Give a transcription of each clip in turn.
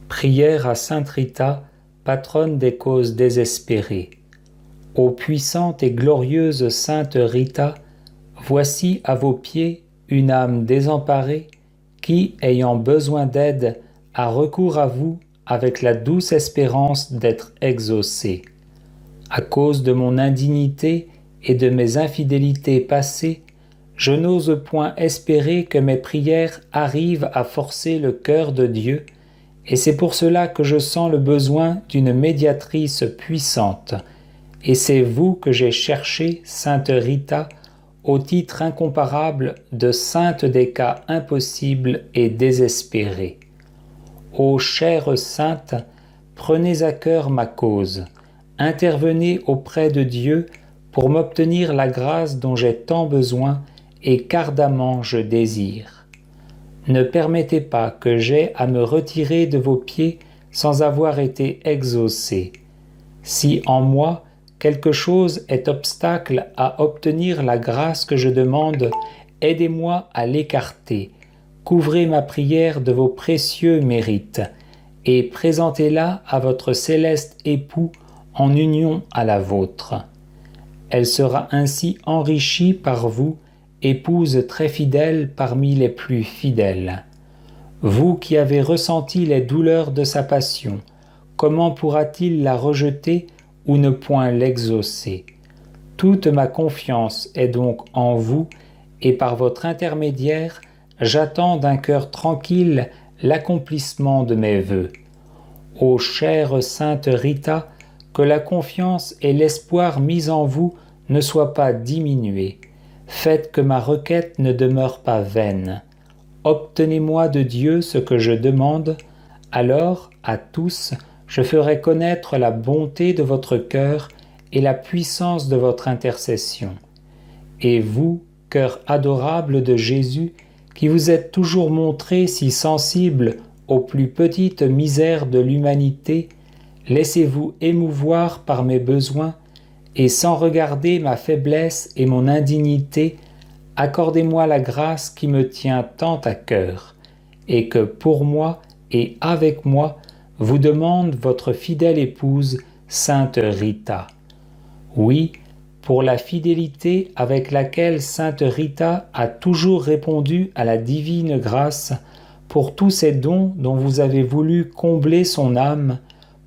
Prière à Sainte Rita, patronne des causes désespérées. Ô puissante et glorieuse Sainte Rita, voici à vos pieds une âme désemparée qui, ayant besoin d'aide, a recours à vous avec la douce espérance d'être exaucée. À cause de mon indignité et de mes infidélités passées, je n'ose point espérer que mes prières arrivent à forcer le cœur de Dieu, et c'est pour cela que je sens le besoin d'une médiatrice puissante. Et c'est vous que j'ai cherché, Sainte Rita, au titre incomparable de sainte des cas impossibles et désespérés. Ô chère sainte, prenez à cœur ma cause, intervenez auprès de Dieu pour m'obtenir la grâce dont j'ai tant besoin et qu'ardemment je désire. Ne permettez pas que j'aie à me retirer de vos pieds sans avoir été exaucé. Si en moi quelque chose est obstacle à obtenir la grâce que je demande, aidez-moi à l'écarter. Couvrez ma prière de vos précieux mérites et présentez-la à votre céleste époux en union à la vôtre. Elle sera ainsi enrichie par vous, épouse très fidèle parmi les plus fidèles. Vous qui avez ressenti les douleurs de sa passion, comment pourra-t-il la rejeter ou ne point l'exaucer? Toute ma confiance est donc en vous, et par votre intermédiaire, j'attends d'un cœur tranquille l'accomplissement de mes vœux. Ô chère Sainte Rita, que la confiance et l'espoir mis en vous ne soient pas diminués. Faites que ma requête ne demeure pas vaine. Obtenez-moi de Dieu ce que je demande, alors, à tous, je ferai connaître la bonté de votre cœur et la puissance de votre intercession. Et vous, cœur adorable de Jésus, qui vous êtes toujours montré si sensible aux plus petites misères de l'humanité, laissez-vous émouvoir par mes besoins, et sans regarder ma faiblesse et mon indignité, accordez-moi la grâce qui me tient tant à cœur, et que pour moi et avec moi vous demande votre fidèle épouse, Sainte Rita. Oui, pour la fidélité avec laquelle Sainte Rita a toujours répondu à la divine grâce, pour tous ces dons dont vous avez voulu combler son âme,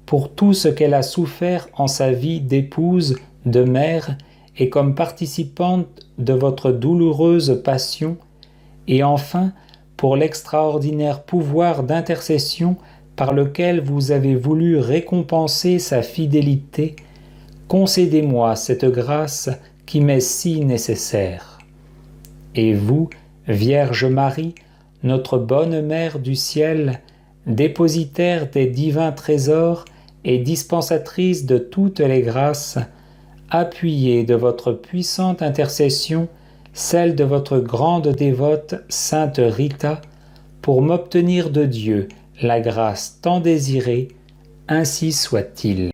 pour tout ce qu'elle a souffert en sa vie d'épouse, de mère, et comme participante de votre douloureuse passion, et enfin pour l'extraordinaire pouvoir d'intercession par lequel vous avez voulu récompenser sa fidélité, concédez-moi cette grâce qui m'est si nécessaire. Et vous, Vierge Marie, notre bonne Mère du ciel, dépositaire des divins trésors et dispensatrice de toutes les grâces, appuyez de votre puissante intercession celle de votre grande dévote Sainte Rita, pour m'obtenir de Dieu la grâce tant désirée, ainsi soit-il.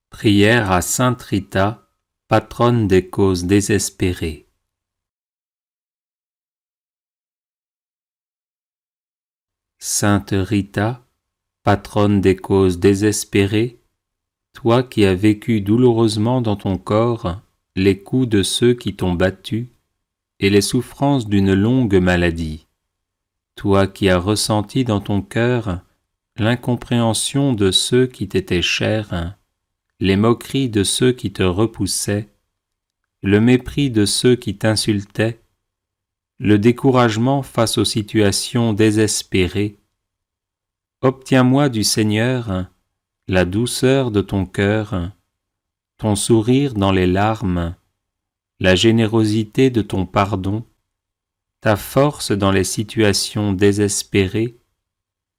Prière à Sainte Rita, patronne des causes désespérées. Sainte Rita, patronne des causes désespérées, toi qui as vécu douloureusement dans ton corps les coups de ceux qui t'ont battu et les souffrances d'une longue maladie, toi qui as ressenti dans ton cœur l'incompréhension de ceux qui t'étaient chers, les moqueries de ceux qui te repoussaient, le mépris de ceux qui t'insultaient, le découragement face aux situations désespérées, obtiens-moi du Seigneur la douceur de ton cœur, ton sourire dans les larmes, la générosité de ton pardon, ta force dans les situations désespérées,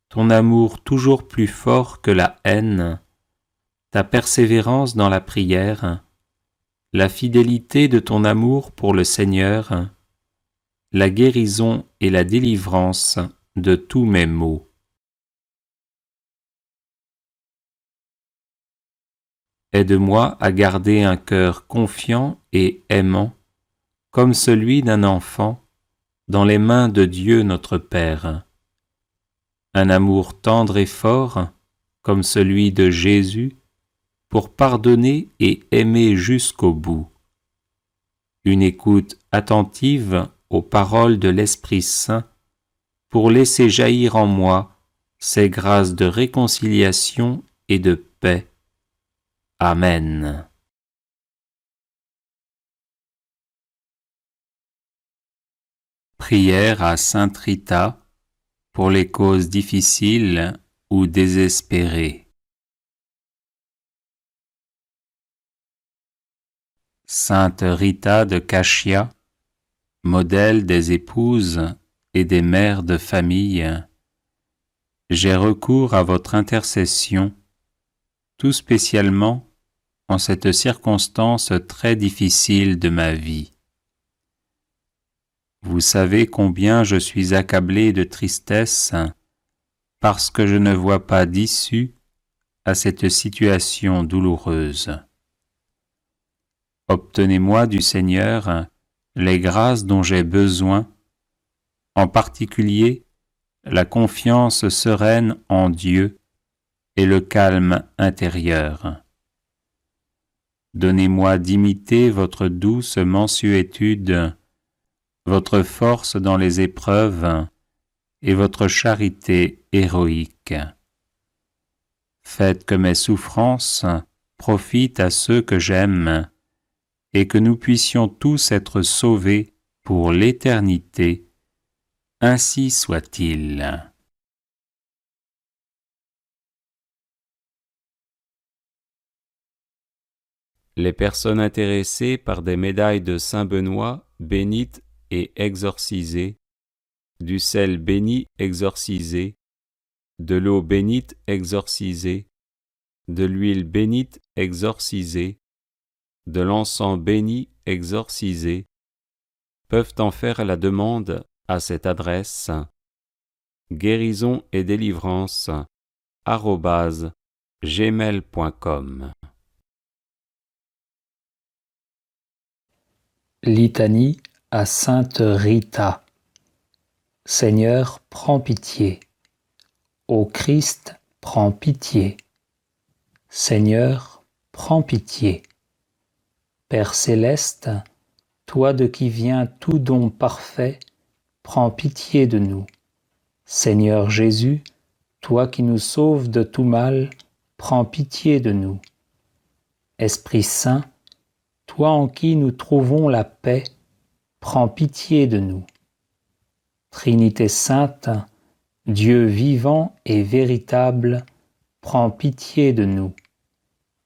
ton amour toujours plus fort que la haine, ta persévérance dans la prière, la fidélité de ton amour pour le Seigneur, la guérison et la délivrance de tous mes maux. Aide-moi à garder un cœur confiant et aimant, comme celui d'un enfant, dans les mains de Dieu notre Père. Un amour tendre et fort, comme celui de Jésus, pour pardonner et aimer jusqu'au bout. Une écoute attentive aux paroles de l'Esprit Saint pour laisser jaillir en moi ces grâces de réconciliation et de paix. Amen. Prière à Sainte Rita pour les causes difficiles ou désespérées. Sainte Rita de Cachia, modèle des épouses et des mères de famille, j'ai recours à votre intercession, tout spécialement en cette circonstance très difficile de ma vie. Vous savez combien je suis accablé de tristesse parce que je ne vois pas d'issue à cette situation douloureuse. Obtenez-moi du Seigneur les grâces dont j'ai besoin, en particulier la confiance sereine en Dieu et le calme intérieur. Donnez-moi d'imiter votre douce mansuétude, votre force dans les épreuves et votre charité héroïque. Faites que mes souffrances profitent à ceux que j'aime et que nous puissions tous être sauvés pour l'éternité. Ainsi soit-il. Les personnes intéressées par des médailles de Saint-Benoît bénites et exorcisées, du sel béni exorcisé, de l'eau bénite exorcisée, de l'huile bénite exorcisée, de l'encens béni exorcisé, peuvent en faire la demande à cette adresse guérison et délivrance @gmail.com. Litanie à Sainte Rita. Seigneur, prends pitié. Ô Christ, prends pitié. Seigneur, prends pitié. Père céleste, toi de qui vient tout don parfait, prends pitié de nous. Seigneur Jésus, toi qui nous sauves de tout mal, prends pitié de nous. Esprit Saint, toi en qui nous trouvons la paix, prends pitié de nous. Trinité sainte, Dieu vivant et véritable, prends pitié de nous.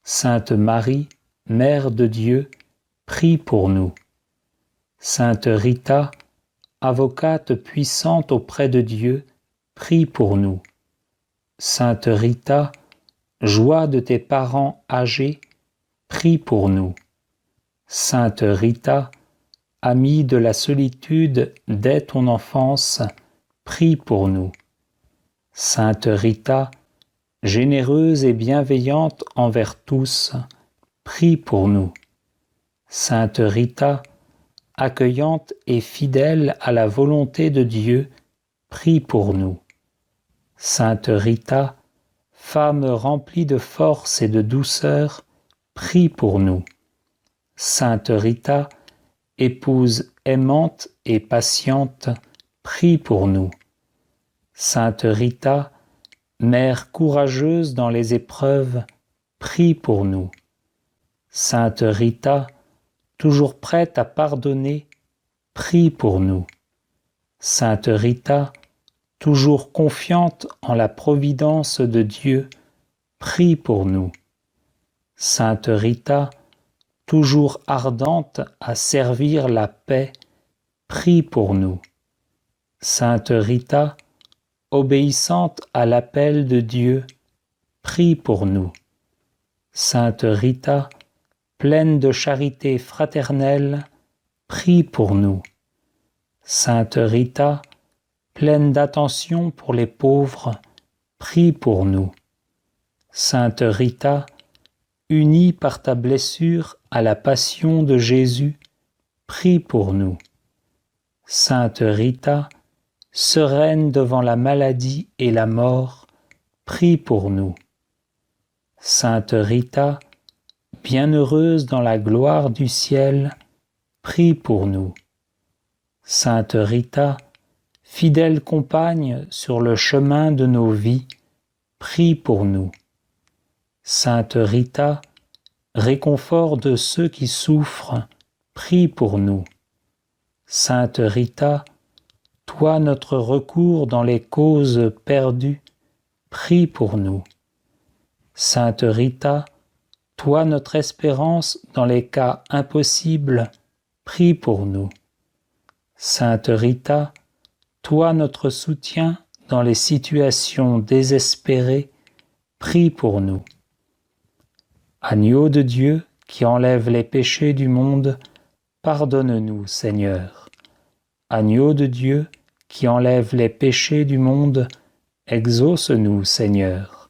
Sainte Marie, Mère de Dieu, prie pour nous. Sainte Rita, avocate puissante auprès de Dieu, prie pour nous. Sainte Rita, joie de tes parents âgés, prie pour nous. Sainte Rita, amie de la solitude dès ton enfance, prie pour nous. Sainte Rita, généreuse et bienveillante envers tous, prie pour nous. Sainte Rita, accueillante et fidèle à la volonté de Dieu, prie pour nous. Sainte Rita, femme remplie de force et de douceur, prie pour nous. Sainte Rita, épouse aimante et patiente, prie pour nous. Sainte Rita, mère courageuse dans les épreuves, prie pour nous. Sainte Rita, toujours prête à pardonner, prie pour nous. Sainte Rita, toujours confiante en la providence de Dieu, prie pour nous. Sainte Rita, toujours ardente à servir la paix, prie pour nous. Sainte Rita, obéissante à l'appel de Dieu, prie pour nous. Sainte Rita, pleine de charité fraternelle, prie pour nous. Sainte Rita, pleine d'attention pour les pauvres, prie pour nous. Sainte Rita, unie par ta blessure à la passion de Jésus, prie pour nous. Sainte Rita, sereine devant la maladie et la mort, prie pour nous. Sainte Rita, bienheureuse dans la gloire du ciel, prie pour nous. Sainte Rita, fidèle compagne sur le chemin de nos vies, prie pour nous. Sainte Rita, réconfort de ceux qui souffrent, prie pour nous. Sainte Rita, toi notre recours dans les causes perdues, prie pour nous. Sainte Rita, toi notre espérance dans les cas impossibles, prie pour nous. Sainte Rita, toi notre soutien dans les situations désespérées, prie pour nous. Agneau de Dieu qui enlève les péchés du monde, pardonne-nous, Seigneur. Agneau de Dieu qui enlève les péchés du monde, exauce-nous, Seigneur.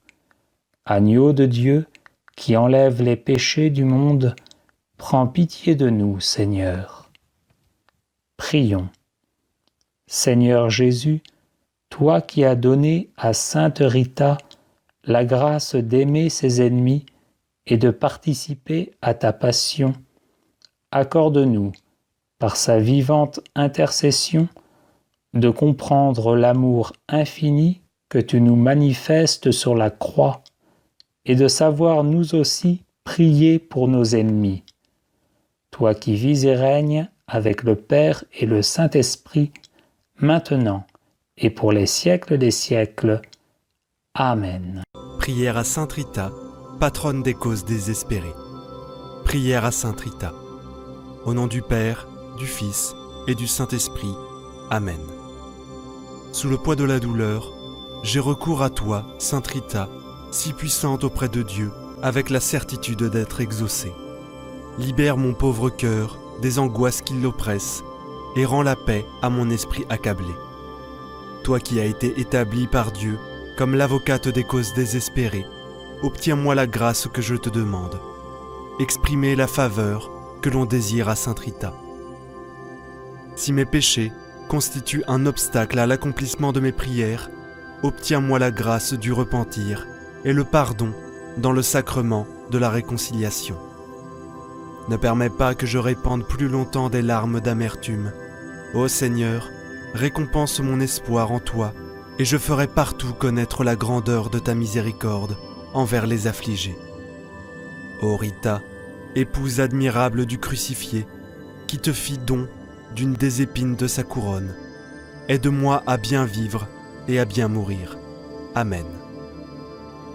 Agneau de Dieu qui enlève les péchés du monde, prends pitié de nous, Seigneur. Prions. Seigneur Jésus, toi qui as donné à Sainte Rita la grâce d'aimer ses ennemis et de participer à ta passion, accorde-nous, par sa vivante intercession, de comprendre l'amour infini que tu nous manifestes sur la croix et de savoir nous aussi prier pour nos ennemis. Toi qui vis et règnes avec le Père et le Saint-Esprit, maintenant et pour les siècles des siècles. Amen. Prière à Sainte Rita, patronne des causes désespérées. Prière à Sainte Rita. Au nom du Père, du Fils et du Saint-Esprit. Amen. Sous le poids de la douleur, j'ai recours à toi, Sainte Rita, si puissante auprès de Dieu, avec la certitude d'être exaucée. Libère mon pauvre cœur des angoisses qui l'oppressent et rends la paix à mon esprit accablé. Toi qui as été établie par Dieu comme l'avocate des causes désespérées, obtiens-moi la grâce que je te demande. Exprimer la faveur que l'on désire à Sainte Rita. Si mes péchés constituent un obstacle à l'accomplissement de mes prières, obtiens-moi la grâce du repentir et le pardon dans le sacrement de la réconciliation. Ne permets pas que je répande plus longtemps des larmes d'amertume. Ô Seigneur, récompense mon espoir en toi, et je ferai partout connaître la grandeur de ta miséricorde envers les affligés. Ô Rita, épouse admirable du crucifié, qui te fit don d'une des épines de sa couronne, aide-moi à bien vivre et à bien mourir. Amen.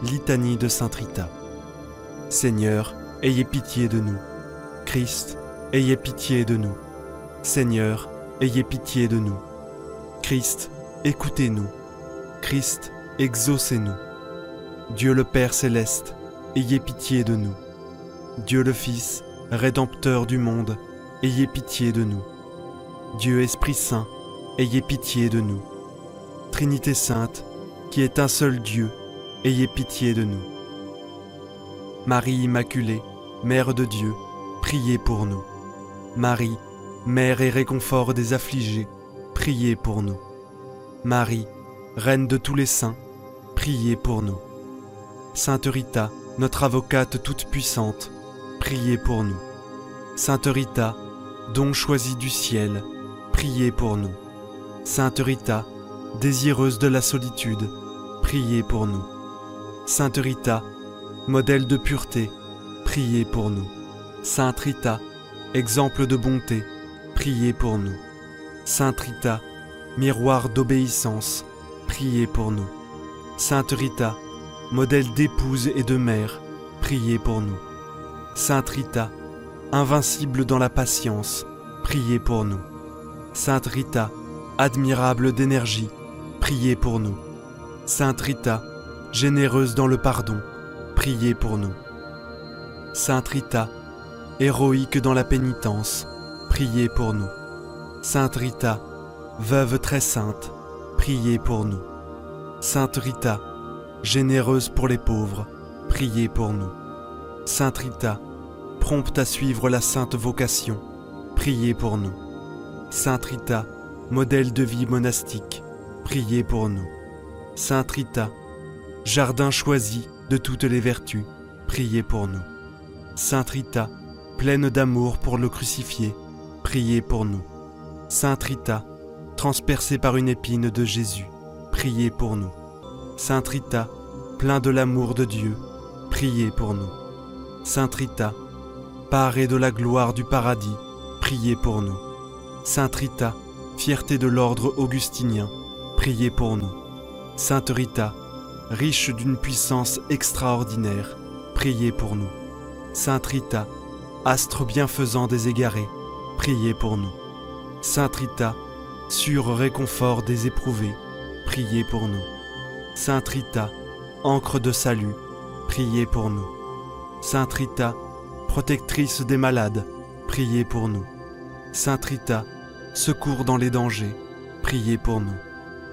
Litanie de Sainte Rita. Seigneur, ayez pitié de nous. Christ, ayez pitié de nous. Seigneur, ayez pitié de nous. Christ, écoutez-nous. Christ, exaucez-nous. Dieu le Père céleste, ayez pitié de nous. Dieu le Fils, Rédempteur du monde, ayez pitié de nous. Dieu Esprit Saint, ayez pitié de nous. Trinité Sainte, qui est un seul Dieu, ayez pitié de nous. Marie Immaculée, Mère de Dieu, priez pour nous. Marie, Mère et réconfort des affligés, priez pour nous. Marie, Reine de tous les saints, priez pour nous. Sainte Rita, notre avocate toute puissante, priez pour nous. Sainte Rita, don choisi du ciel, priez pour nous. Sainte Rita, désireuse de la solitude, priez pour nous. Sainte Rita, modèle de pureté, priez pour nous. Sainte Rita, exemple de bonté, priez pour nous. Sainte Rita, miroir d'obéissance, priez pour nous. Sainte Rita, modèle d'épouse et de mère, priez pour nous. Sainte Rita, invincible dans la patience, priez pour nous. Sainte Rita, admirable d'énergie, priez pour nous. Sainte Rita, généreuse dans le pardon, priez pour nous. Sainte Rita, héroïque dans la pénitence, priez pour nous. Sainte Rita, veuve très sainte, priez pour nous. Sainte Rita, généreuse pour les pauvres, priez pour nous. Sainte Rita, prompte à suivre la sainte vocation, priez pour nous. Sainte Rita, modèle de vie monastique, priez pour nous. Sainte Rita, jardin choisi de toutes les vertus, priez pour nous. Sainte Rita, pleine d'amour pour le crucifié, priez pour nous. Sainte Rita, transpercée par une épine de Jésus, priez pour nous. Sainte Rita, plein de l'amour de Dieu, priez pour nous. Sainte Rita, parée de la gloire du paradis, priez pour nous. Sainte Rita, fierté de l'ordre augustinien, priez pour nous. Sainte Rita, riche d'une puissance extraordinaire, priez pour nous. Sainte Rita, astre bienfaisant des égarés, priez pour nous. Sainte Rita, sûr réconfort des éprouvés, priez pour nous. Sainte Rita, encre de salut, priez pour nous. Sainte Rita, protectrice des malades, priez pour nous. Sainte Rita, secours dans les dangers, priez pour nous.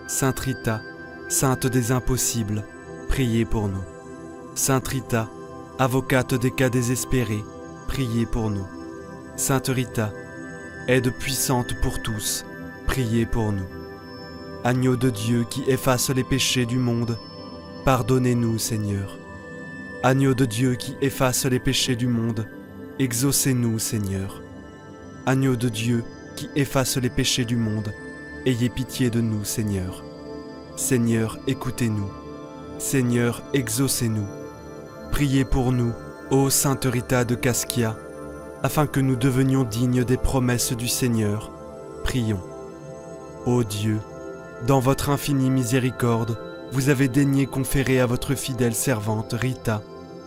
Sainte Rita, sainte des impossibles, priez pour nous. Sainte Rita, avocate des cas désespérés, priez pour nous. Sainte Rita, aide puissante pour tous, priez pour nous. Agneau de Dieu qui efface les péchés du monde, pardonnez-nous, Seigneur. Agneau de Dieu qui efface les péchés du monde, exaucez-nous, Seigneur. Agneau de Dieu qui efface les péchés du monde, ayez pitié de nous, Seigneur. Seigneur, écoutez-nous. Seigneur, exaucez-nous. Priez pour nous, ô Sainte Rita de Cascia, afin que nous devenions dignes des promesses du Seigneur. Prions. Ô Dieu, dans votre infinie miséricorde, vous avez daigné conférer à votre fidèle servante Rita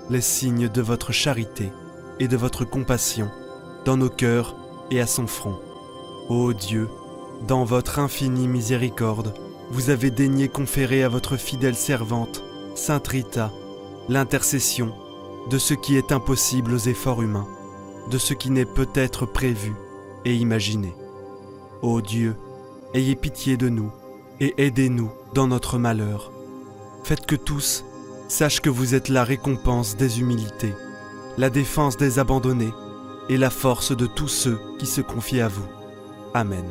les signes de votre charité et de votre compassion dans nos cœurs et à son front. Ô Dieu, dans votre infinie miséricorde, vous avez daigné conférer à votre fidèle servante, Sainte Rita, l'intercession de ce qui est impossible aux efforts humains, de ce qui n'est peut-être prévu et imaginé. Ô Dieu, ayez pitié de nous et aidez-nous dans notre malheur. Faites que tous sachent que vous êtes la récompense des humilités, la défense des abandonnés et la force de tous ceux qui se confient à vous. Amen.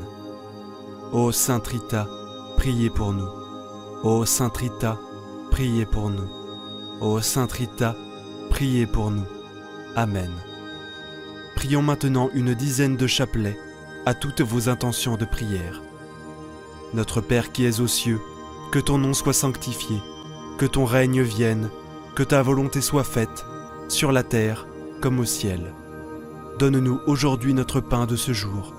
Ô Sainte Rita, priez pour nous. Ô Sainte Rita, priez pour nous. Ô Sainte Rita, priez pour nous. Amen. Prions maintenant une dizaine de chapelets à toutes vos intentions de prière. Notre Père qui es aux cieux, que ton nom soit sanctifié, que ton règne vienne, que ta volonté soit faite, sur la terre comme au ciel. Donne-nous aujourd'hui notre pain de ce jour.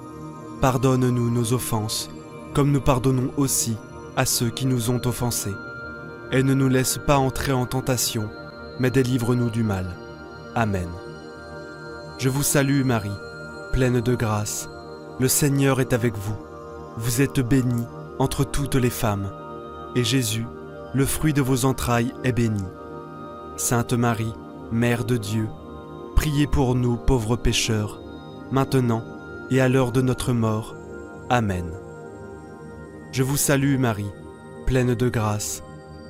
Pardonne-nous nos offenses, comme nous pardonnons aussi à ceux qui nous ont offensés. Et ne nous laisse pas entrer en tentation, mais délivre-nous du mal. Amen. Je vous salue Marie, pleine de grâce. Le Seigneur est avec vous. Vous êtes bénie entre toutes les femmes, et Jésus, le fruit de vos entrailles, est béni. Sainte Marie, Mère de Dieu, priez pour nous pauvres pécheurs, maintenant et à l'heure de notre mort. Amen. Je vous salue Marie, pleine de grâce.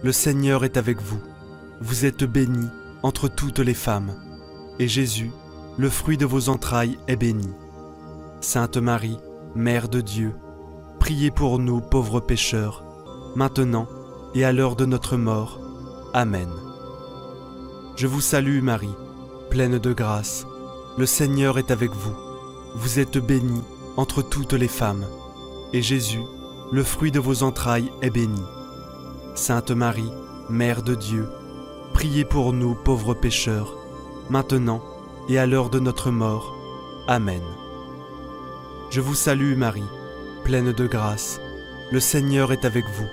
Le Seigneur est avec vous. Vous êtes bénie entre toutes les femmes, et Jésus, le fruit de vos entrailles, est béni. Sainte Marie, Mère de Dieu, priez pour nous pauvres pécheurs, maintenant et à l'heure de notre mort. Amen. Je vous salue Marie, pleine de grâce. Le Seigneur est avec vous. Vous êtes bénie entre toutes les femmes, et Jésus, le fruit de vos entrailles, est béni. Sainte Marie, Mère de Dieu, priez pour nous pauvres pécheurs, maintenant et à l'heure de notre mort. Amen. Je vous salue Marie, pleine de grâce. Le Seigneur est avec vous.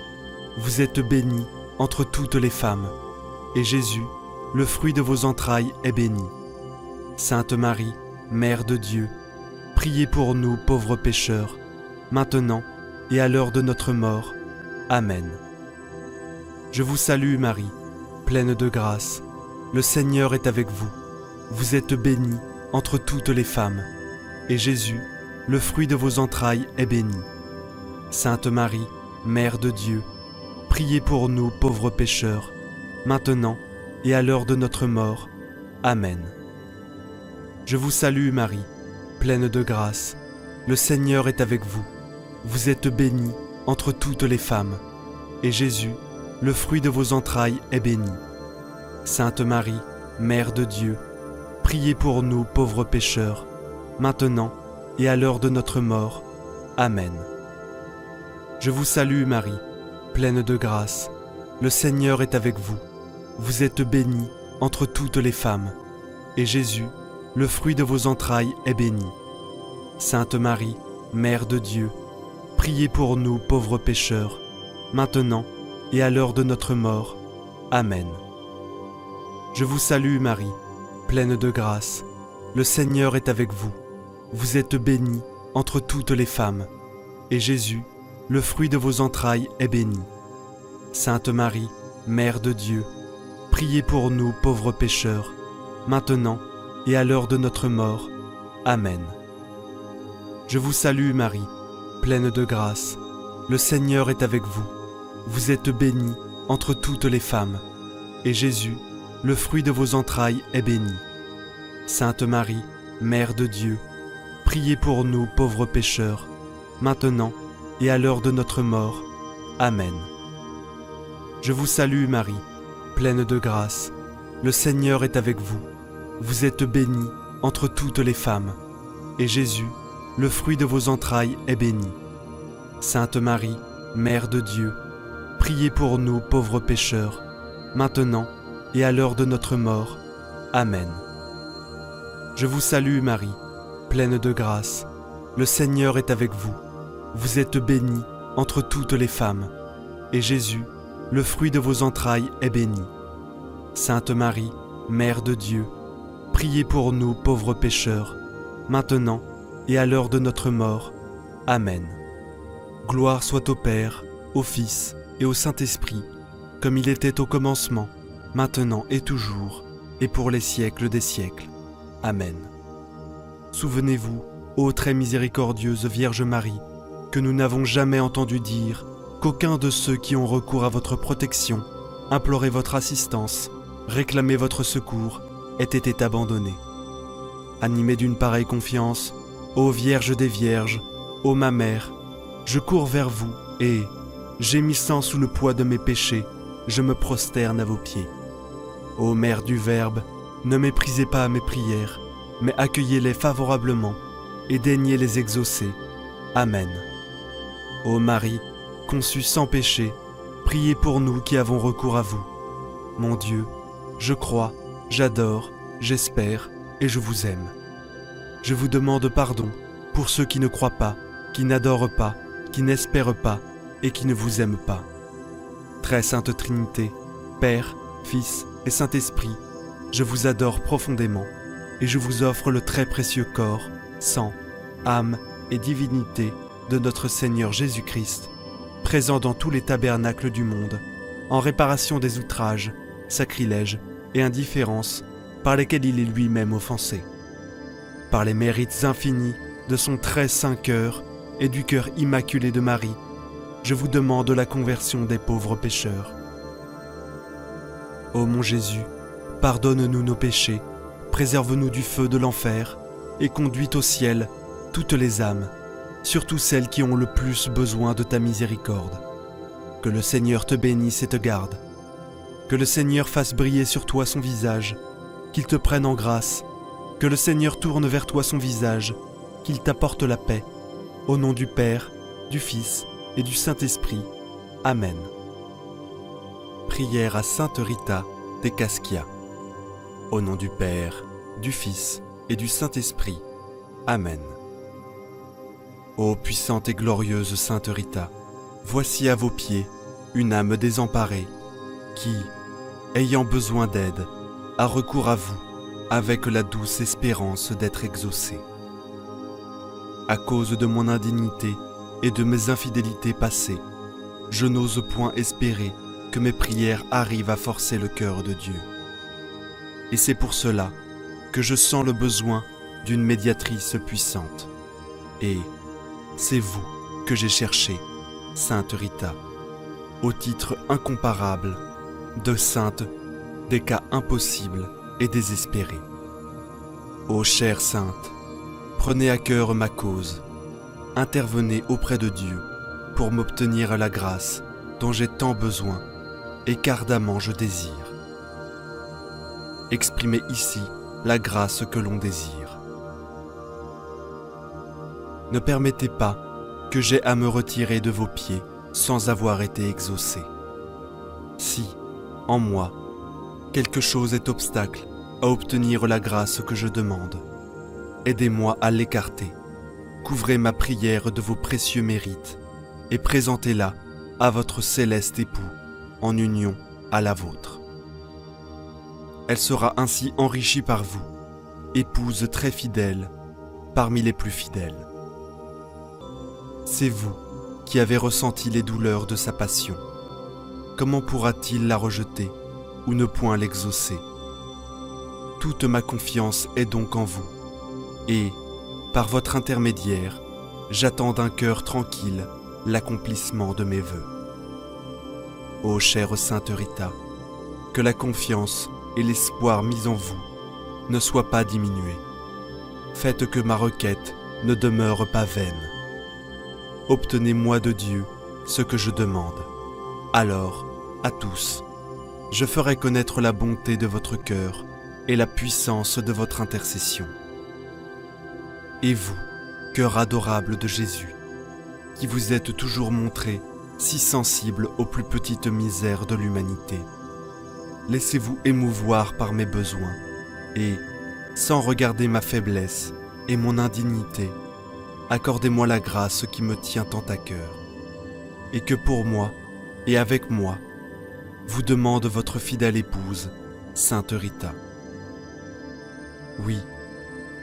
Vous êtes bénie entre toutes les femmes, et Jésus, le fruit de vos entrailles, est béni. Sainte Marie, Mère de Dieu, priez pour nous pauvres pécheurs, maintenant et à l'heure de notre mort. Amen. Je vous salue Marie, pleine de grâce. Le Seigneur est avec vous. Vous êtes bénie entre toutes les femmes, et Jésus, le fruit de vos entrailles, est béni. Sainte Marie, Mère de Dieu, priez pour nous pauvres pécheurs, maintenant et à l'heure de notre mort. Amen. Je vous salue Marie, pleine de grâce. Le Seigneur est avec vous. Vous êtes bénie entre toutes les femmes, et Jésus, le fruit de vos entrailles, est béni. Sainte Marie, Mère de Dieu, priez pour nous pauvres pécheurs, maintenant et à l'heure de notre mort. Amen. Je vous salue Marie, pleine de grâce. Le Seigneur est avec vous. Vous êtes bénie entre toutes les femmes, et Jésus, le fruit de vos entrailles, est béni. Sainte Marie, Mère de Dieu, priez pour nous pauvres pécheurs, maintenant et à l'heure de notre mort. Amen. Je vous salue Marie, pleine de grâce. Le Seigneur est avec vous. Vous êtes bénie entre toutes les femmes, et Jésus, le fruit de vos entrailles, est béni. Sainte Marie, Mère de Dieu, priez pour nous pauvres pécheurs, maintenant et à l'heure de notre mort. Amen. Je vous salue Marie, pleine de grâce. Le Seigneur est avec vous. Vous êtes bénie entre toutes les femmes, et Jésus, le fruit de vos entrailles, est béni. Sainte Marie, Mère de Dieu, priez pour nous pauvres pécheurs, maintenant et à l'heure de notre mort. Amen. Je vous salue Marie, pleine de grâce. Le Seigneur est avec vous. Vous êtes bénie entre toutes les femmes, et Jésus, le fruit de vos entrailles, est béni. Sainte Marie, Mère de Dieu, priez pour nous pauvres pécheurs, maintenant et à l'heure de notre mort. Amen. Je vous salue Marie, pleine de grâce. Le Seigneur est avec vous. Vous êtes bénie entre toutes les femmes, et Jésus, le fruit de vos entrailles, est béni. Sainte Marie, Mère de Dieu, priez pour nous pauvres pécheurs, maintenant et à l'heure de notre mort. Amen. Gloire soit au Père, au Fils et au Saint-Esprit, comme il était au commencement, maintenant et toujours, et pour les siècles des siècles. Amen. Souvenez-vous, ô très miséricordieuse Vierge Marie, que nous n'avons jamais entendu dire qu'aucun de ceux qui ont recours à votre protection, imploré votre assistance, réclamé votre secours, ait été abandonné. Animé d'une pareille confiance, ô Vierge des Vierges, ô ma Mère, je cours vers vous et, gémissant sous le poids de mes péchés, je me prosterne à vos pieds. Ô Mère du Verbe, ne méprisez pas mes prières, mais accueillez-les favorablement et daignez les exaucer. Amen. Ô Marie, conçue sans péché, priez pour nous qui avons recours à vous. Mon Dieu, je crois, j'adore, j'espère et je vous aime. Je vous demande pardon pour ceux qui ne croient pas, qui n'adorent pas, qui n'espèrent pas et qui ne vous aiment pas. Très sainte Trinité, Père, Fils et Saint-Esprit, je vous adore profondément et je vous offre le très précieux corps, sang, âme et divinité de notre Seigneur Jésus-Christ, présent dans tous les tabernacles du monde, en réparation des outrages, sacrilèges et indifférences par lesquels il est lui-même offensé. Par les mérites infinis de son très saint cœur et du cœur immaculé de Marie, je vous demande la conversion des pauvres pécheurs. Ô mon Jésus, pardonne-nous nos péchés, préserve-nous du feu de l'enfer et conduis au ciel toutes les âmes, surtout celles qui ont le plus besoin de ta miséricorde. Que le Seigneur te bénisse et te garde. Que le Seigneur fasse briller sur toi son visage, qu'il te prenne en grâce. Que le Seigneur tourne vers toi son visage, qu'il t'apporte la paix. Au nom du Père, du Fils et du Saint-Esprit. Amen. Prière à Sainte Rita de Cascia. Au nom du Père, du Fils et du Saint-Esprit. Amen. Ô puissante et glorieuse Sainte Rita, voici à vos pieds une âme désemparée qui, ayant besoin d'aide, a recours à vous avec la douce espérance d'être exaucée. À cause de mon indignité et de mes infidélités passées, je n'ose point espérer que mes prières arrivent à forcer le cœur de Dieu. Et c'est pour cela que je sens le besoin d'une médiatrice puissante. Et c'est vous que j'ai cherché, Sainte Rita, au titre incomparable de sainte des cas impossibles et désespérés. Ô chère Sainte, prenez à cœur ma cause, intervenez auprès de Dieu pour m'obtenir la grâce dont j'ai tant besoin et qu'ardemment je désire. exprimez ici la grâce que l'on désire. Ne permettez pas que j'aie à me retirer de vos pieds sans avoir été exaucé. Si, en moi, quelque chose est obstacle à obtenir la grâce que je demande, aidez-moi à l'écarter. Couvrez ma prière de vos précieux mérites et présentez-la à votre céleste époux en union à la vôtre. Elle sera ainsi enrichie par vous, épouse très fidèle parmi les plus fidèles. C'est vous qui avez ressenti les douleurs de sa passion. Comment pourra-t-il la rejeter ou ne point l'exaucer? Toute ma confiance est donc en vous, et, par votre intermédiaire, j'attends d'un cœur tranquille l'accomplissement de mes vœux. Ô chère Sainte Rita, que la confiance et l'espoir mis en vous ne soient pas diminués. Faites que ma requête ne demeure pas vaine. Obtenez-moi de Dieu ce que je demande. Alors, à tous, je ferai connaître la bonté de votre cœur et la puissance de votre intercession. Et vous, cœur adorable de Jésus, qui vous êtes toujours montré si sensible aux plus petites misères de l'humanité, laissez-vous émouvoir par mes besoins et, sans regarder ma faiblesse et mon indignité, accordez-moi la grâce qui me tient tant à cœur, et que pour moi et avec moi, vous demande votre fidèle épouse, Sainte Rita. Oui,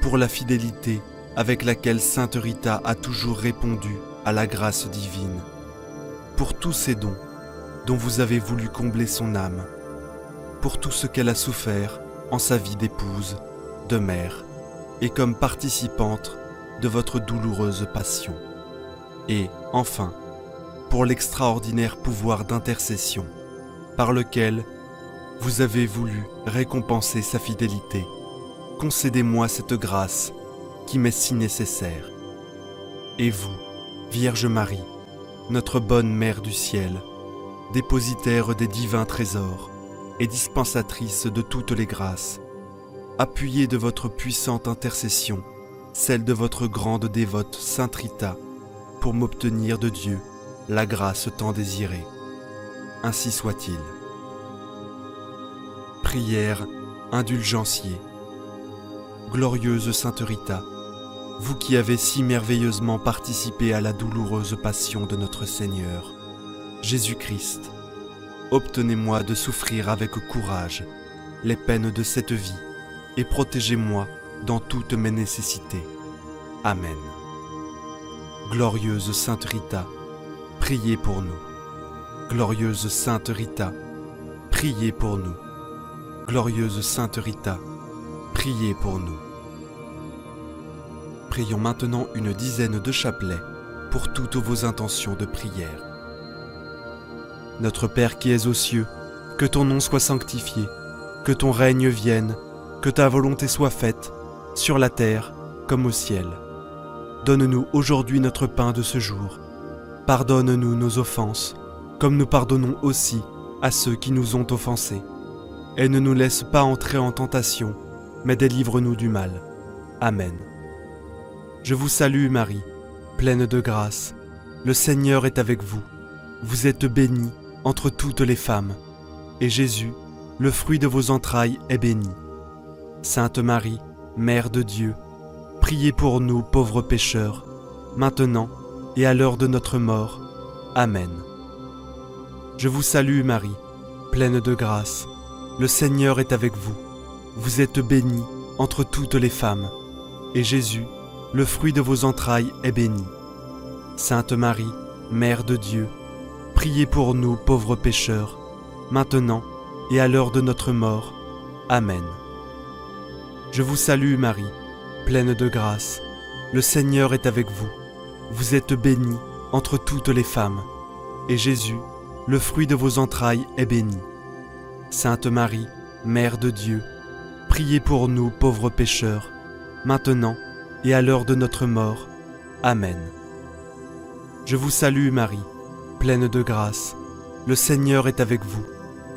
pour la fidélité avec laquelle Sainte Rita a toujours répondu à la grâce divine, pour tous ces dons dont vous avez voulu combler son âme, pour tout ce qu'elle a souffert en sa vie d'épouse, de mère, et comme participante de votre douloureuse passion. Et, enfin, pour l'extraordinaire pouvoir d'intercession par lequel vous avez voulu récompenser sa fidélité, concédez-moi cette grâce qui m'est si nécessaire. Et vous, Vierge Marie, notre bonne Mère du ciel, dépositaire des divins trésors et dispensatrice de toutes les grâces, appuyez de votre puissante intercession celle de votre grande dévote Sainte Rita pour m'obtenir de Dieu la grâce tant désirée. Ainsi soit-il. Prière indulgencier. Glorieuse Sainte Rita, vous qui avez si merveilleusement participé à la douloureuse passion de notre Seigneur, Jésus-Christ, obtenez-moi de souffrir avec courage les peines de cette vie et protégez-moi dans toutes mes nécessités. Amen. Glorieuse Sainte Rita, priez pour nous. Glorieuse Sainte Rita, priez pour nous. Glorieuse Sainte Rita, priez pour nous. Prions maintenant une dizaine de chapelets pour toutes vos intentions de prière. Notre Père qui es aux cieux, que ton nom soit sanctifié, que ton règne vienne, que ta volonté soit faite, sur la terre comme au ciel. Donne-nous aujourd'hui notre pain de ce jour. Pardonne-nous nos offenses, comme nous pardonnons aussi à ceux qui nous ont offensés. Et ne nous laisse pas entrer en tentation, mais délivre-nous du mal. Amen. Je vous salue Marie, pleine de grâce. Le Seigneur est avec vous. Vous êtes bénie entre toutes les femmes, et Jésus, le fruit de vos entrailles, est béni. Sainte Marie, Mère de Dieu, priez pour nous pauvres pécheurs, maintenant et à l'heure de notre mort. Amen. Je vous salue Marie, pleine de grâce. Le Seigneur est avec vous. Vous êtes bénie entre toutes les femmes, et Jésus, le fruit de vos entrailles, est béni. Sainte Marie, Mère de Dieu, priez pour nous pauvres pécheurs, maintenant et à l'heure de notre mort. Amen. Je vous salue Marie, pleine de grâce. Le Seigneur est avec vous. Vous êtes bénie entre toutes les femmes, et Jésus, le fruit de vos entrailles, est béni. Sainte Marie, Mère de Dieu, priez pour nous pauvres pécheurs, maintenant et à l'heure de notre mort. Amen. Je vous salue Marie, pleine de grâce. Le Seigneur est avec vous.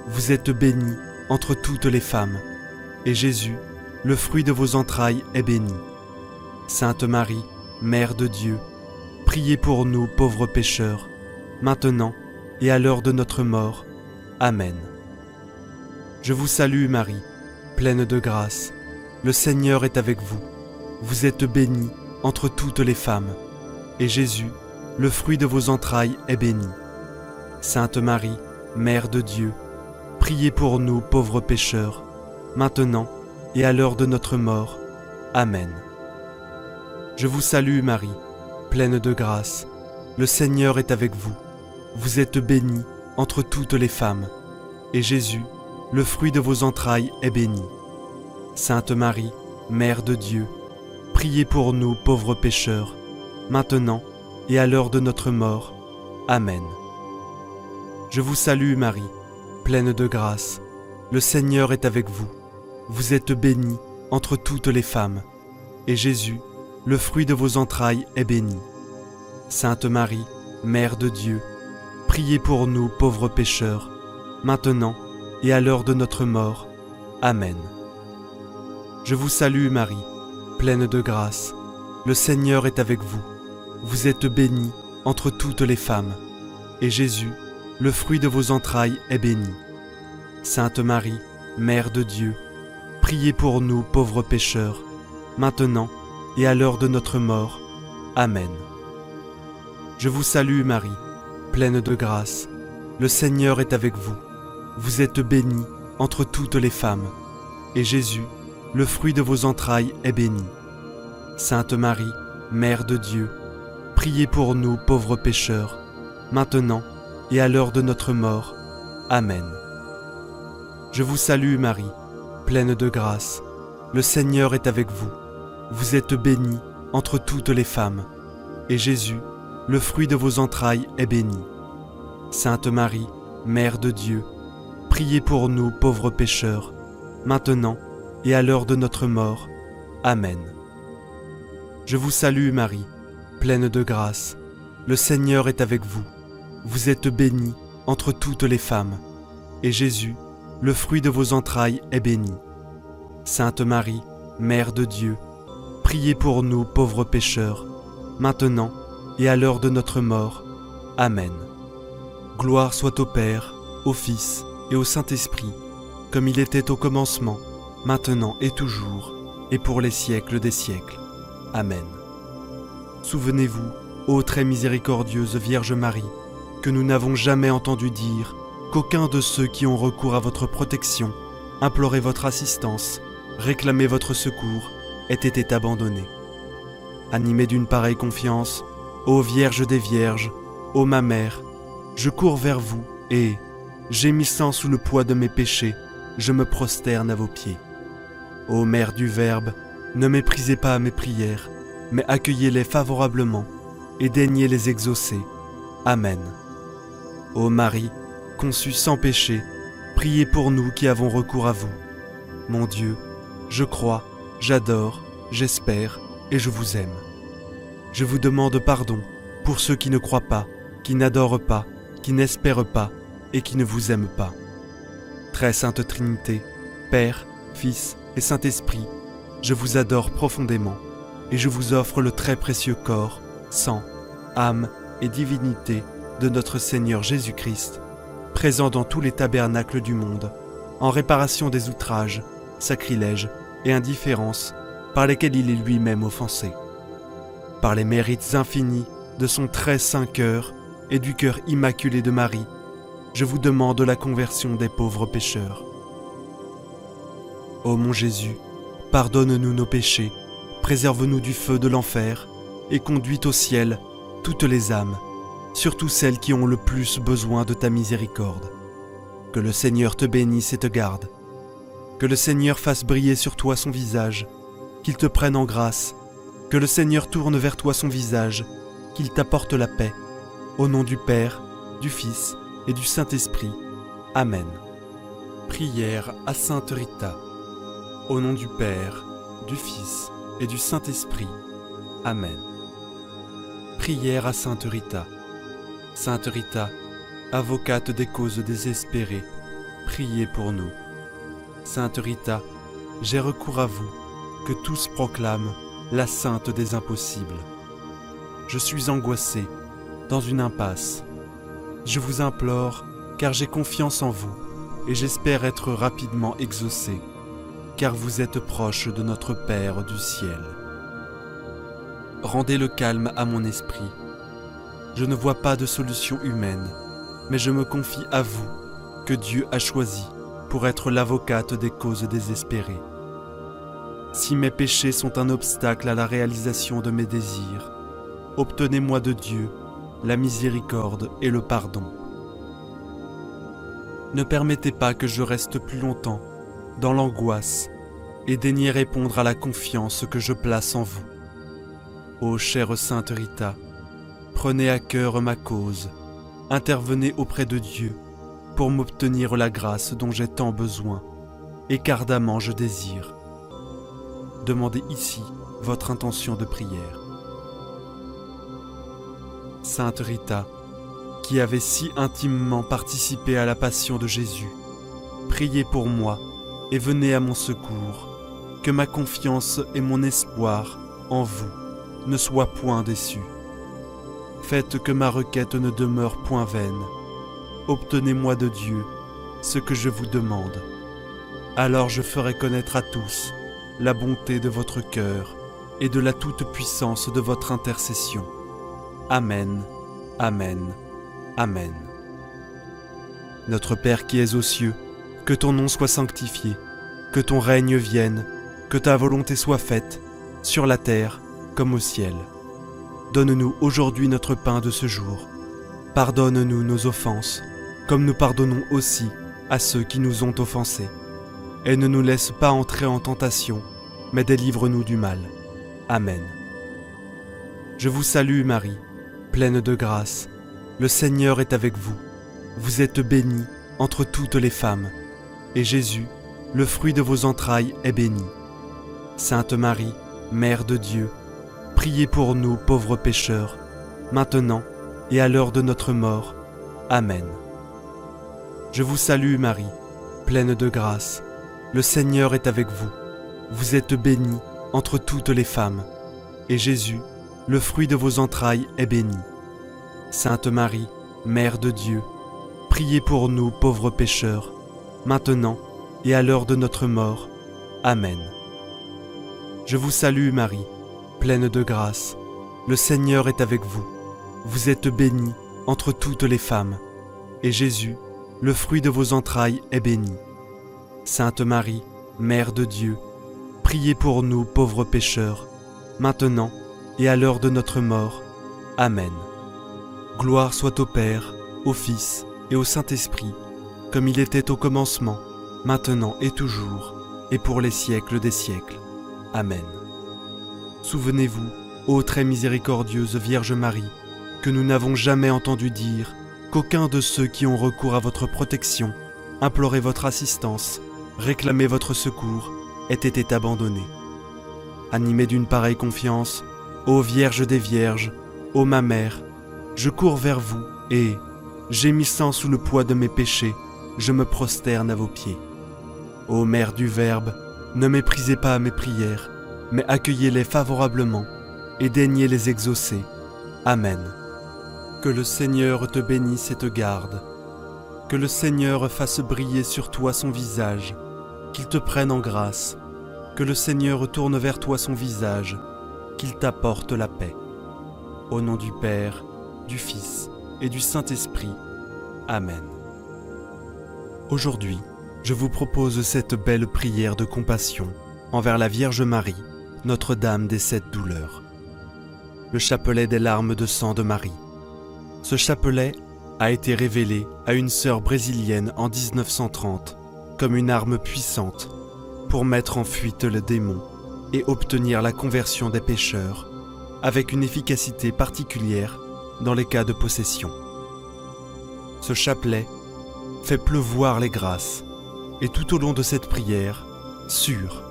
Vous êtes bénie entre toutes les femmes, et Jésus, le fruit de vos entrailles, est béni. Sainte Marie, Mère de Dieu, priez pour nous pauvres pécheurs, maintenant et à l'heure de notre mort. Amen. Je vous salue Marie, pleine de grâce. Le Seigneur est avec vous. Vous êtes bénie entre toutes les femmes, et Jésus, le fruit de vos entrailles, est béni. Sainte Marie, Mère de Dieu, priez pour nous pauvres pécheurs, maintenant et à l'heure de notre mort. Amen. Je vous salue Marie, pleine de grâce. Le Seigneur est avec vous. Vous êtes bénie entre toutes les femmes, et Jésus, le fruit de vos entrailles, est béni. Sainte Marie, Mère de Dieu, priez pour nous pauvres pécheurs, maintenant et à l'heure de notre mort. Amen. Je vous salue Marie, pleine de grâce. Le Seigneur est avec vous. Vous êtes bénie entre toutes les femmes, et Jésus, le fruit de vos entrailles, est béni. Sainte Marie, Mère de Dieu, priez pour nous pauvres pécheurs, maintenant et à l'heure de notre mort. Amen. Je vous salue Marie, pleine de grâce. Le Seigneur est avec vous. Vous êtes bénie entre toutes les femmes, et Jésus, le fruit de vos entrailles, est béni. Sainte Marie, Mère de Dieu, priez pour nous pauvres pécheurs, maintenant et à l'heure de notre mort. Amen. Je vous salue Marie, pleine de grâce. Le Seigneur est avec vous. Vous êtes bénie entre toutes les femmes, et Jésus, le fruit de vos entrailles, est béni. Sainte Marie, Mère de Dieu, priez pour nous pauvres pécheurs, maintenant et à l'heure de notre mort. Amen. Je vous salue Marie, pleine de grâce. Le Seigneur est avec vous. Vous êtes bénie entre toutes les femmes, et Jésus, le fruit de vos entrailles, est béni. Sainte Marie, Mère de Dieu, priez pour nous pauvres pécheurs, maintenant et à l'heure de notre mort. Amen. Je vous salue Marie, pleine de grâce. Le Seigneur est avec vous. Vous êtes bénie entre toutes les femmes, et Jésus, le fruit de vos entrailles, est béni. Sainte Marie, Mère de Dieu, priez pour nous pauvres pécheurs, maintenant et à l'heure de notre mort. Amen. Gloire soit au Père, au Fils et au Saint-Esprit, comme il était au commencement, maintenant et toujours, et pour les siècles des siècles. Amen. Souvenez-vous, ô très miséricordieuse Vierge Marie, que nous n'avons jamais entendu dire qu'aucun de ceux qui ont recours à votre protection, imploré votre assistance, réclamé votre secours, ait été abandonné. Animé d'une pareille confiance, ô Vierge des Vierges, ô ma Mère, je cours vers vous et, gémissant sous le poids de mes péchés, je me prosterne à vos pieds. Ô Mère du Verbe, ne méprisez pas mes prières, mais accueillez-les favorablement et daignez les exaucer. Amen. Ô Marie, conçue sans péché, priez pour nous qui avons recours à vous. Mon Dieu, je crois, j'adore, j'espère et je vous aime. Je vous demande pardon pour ceux qui ne croient pas, qui n'adorent pas, qui n'espèrent pas et qui ne vous aiment pas. Très sainte Trinité, Père, Fils et Saint-Esprit, je vous adore profondément et je vous offre le très précieux corps, sang, âme et divinité de notre Seigneur Jésus-Christ, présent dans tous les tabernacles du monde, en réparation des outrages, sacrilèges et indifférences par lesquels il est lui-même offensé. Par les mérites infinis de son très saint cœur et du cœur immaculé de Marie, je vous demande la conversion des pauvres pécheurs. Ô mon Jésus, pardonne-nous nos péchés, préserve-nous du feu de l'enfer et conduis au ciel toutes les âmes, surtout celles qui ont le plus besoin de ta miséricorde. Que le Seigneur te bénisse et te garde. Que le Seigneur fasse briller sur toi son visage, qu'il te prenne en grâce. Que le Seigneur tourne vers toi son visage, qu'il t'apporte la paix. Au nom du Père, du Fils et du Saint-Esprit. Amen. Prière à Sainte Rita. Au nom du Père, du Fils et du Saint-Esprit. Amen. Prière à Sainte Rita. Sainte Rita, avocate des causes désespérées, priez pour nous. Sainte Rita, j'ai recours à vous, que tous proclament la sainte des impossibles. Je suis angoissé, dans une impasse. Je vous implore, car j'ai confiance en vous, et j'espère être rapidement exaucé, car vous êtes proche de notre Père du ciel. Rendez le calme à mon esprit. Je ne vois pas de solution humaine, mais je me confie à vous, que Dieu a choisi pour être l'avocate des causes désespérées. Si mes péchés sont un obstacle à la réalisation de mes désirs, obtenez-moi de Dieu la miséricorde et le pardon. Ne permettez pas que je reste plus longtemps dans l'angoisse et daignez répondre à la confiance que je place en vous. Ô chère Sainte Rita, prenez à cœur ma cause, intervenez auprès de Dieu pour m'obtenir la grâce dont j'ai tant besoin et qu'ardemment je désire. Demandez ici votre intention de prière. Sainte Rita, qui avait si intimement participé à la passion de Jésus, priez pour moi et venez à mon secours, que ma confiance et mon espoir en vous ne soient point déçus. Faites que ma requête ne demeure point vaine. Obtenez-moi de Dieu ce que je vous demande. Alors je ferai connaître à tous la bonté de votre cœur et de la toute-puissance de votre intercession. Amen, Amen, Amen. Notre Père qui es aux cieux, que ton nom soit sanctifié, que ton règne vienne, que ta volonté soit faite, sur la terre comme au ciel. Donne-nous aujourd'hui notre pain de ce jour. Pardonne-nous nos offenses, comme nous pardonnons aussi à ceux qui nous ont offensés. Et ne nous laisse pas entrer en tentation, mais délivre-nous du mal. Amen. Je vous salue Marie, pleine de grâce. Le Seigneur est avec vous. Vous êtes bénie entre toutes les femmes, et Jésus, le fruit de vos entrailles, est béni. Sainte Marie, Mère de Dieu, priez pour nous pauvres pécheurs, maintenant et à l'heure de notre mort. Amen. Je vous salue Marie, pleine de grâce. Le Seigneur est avec vous. Vous êtes bénie entre toutes les femmes, et Jésus, le fruit de vos entrailles, est béni. Sainte Marie, Mère de Dieu, priez pour nous pauvres pécheurs, maintenant et à l'heure de notre mort. Amen. Je vous salue Marie, pleine de grâce. Le Seigneur est avec vous. Vous êtes bénie entre toutes les femmes, et Jésus, le fruit de vos entrailles, est béni. Sainte Marie, Mère de Dieu, priez pour nous pauvres pécheurs, maintenant et à l'heure de notre mort. Amen. Gloire soit au Père, au Fils et au Saint-Esprit, comme il était au commencement, maintenant et toujours, et pour les siècles des siècles. Amen. Souvenez-vous, ô très miséricordieuse Vierge Marie, que nous n'avons jamais entendu dire qu'aucun de ceux qui ont recours à votre protection, imploraient votre assistance, réclamaient votre secours, ait été abandonné. Animé d'une pareille confiance, ô Vierge des Vierges, ô ma Mère, je cours vers vous et, gémissant sous le poids de mes péchés, je me prosterne à vos pieds. Ô Mère du Verbe, ne méprisez pas mes prières, mais accueillez-les favorablement et daignez les exaucer. Amen. Que le Seigneur te bénisse et te garde. Que le Seigneur fasse briller sur toi son visage, qu'il te prenne en grâce. Que le Seigneur tourne vers toi son visage, qu'il t'apporte la paix. Au nom du Père, du Fils et du Saint-Esprit. Amen. Aujourd'hui, je vous propose cette belle prière de compassion envers la Vierge Marie, Notre-Dame des 7 douleurs. Le chapelet des larmes de sang de Marie. Ce chapelet a été révélé à une sœur brésilienne en 1930 comme une arme puissante pour mettre en fuite le démon et obtenir la conversion des pécheurs, avec une efficacité particulière dans les cas de possession. Ce chapelet fait pleuvoir les grâces, et tout au long de cette prière, sûr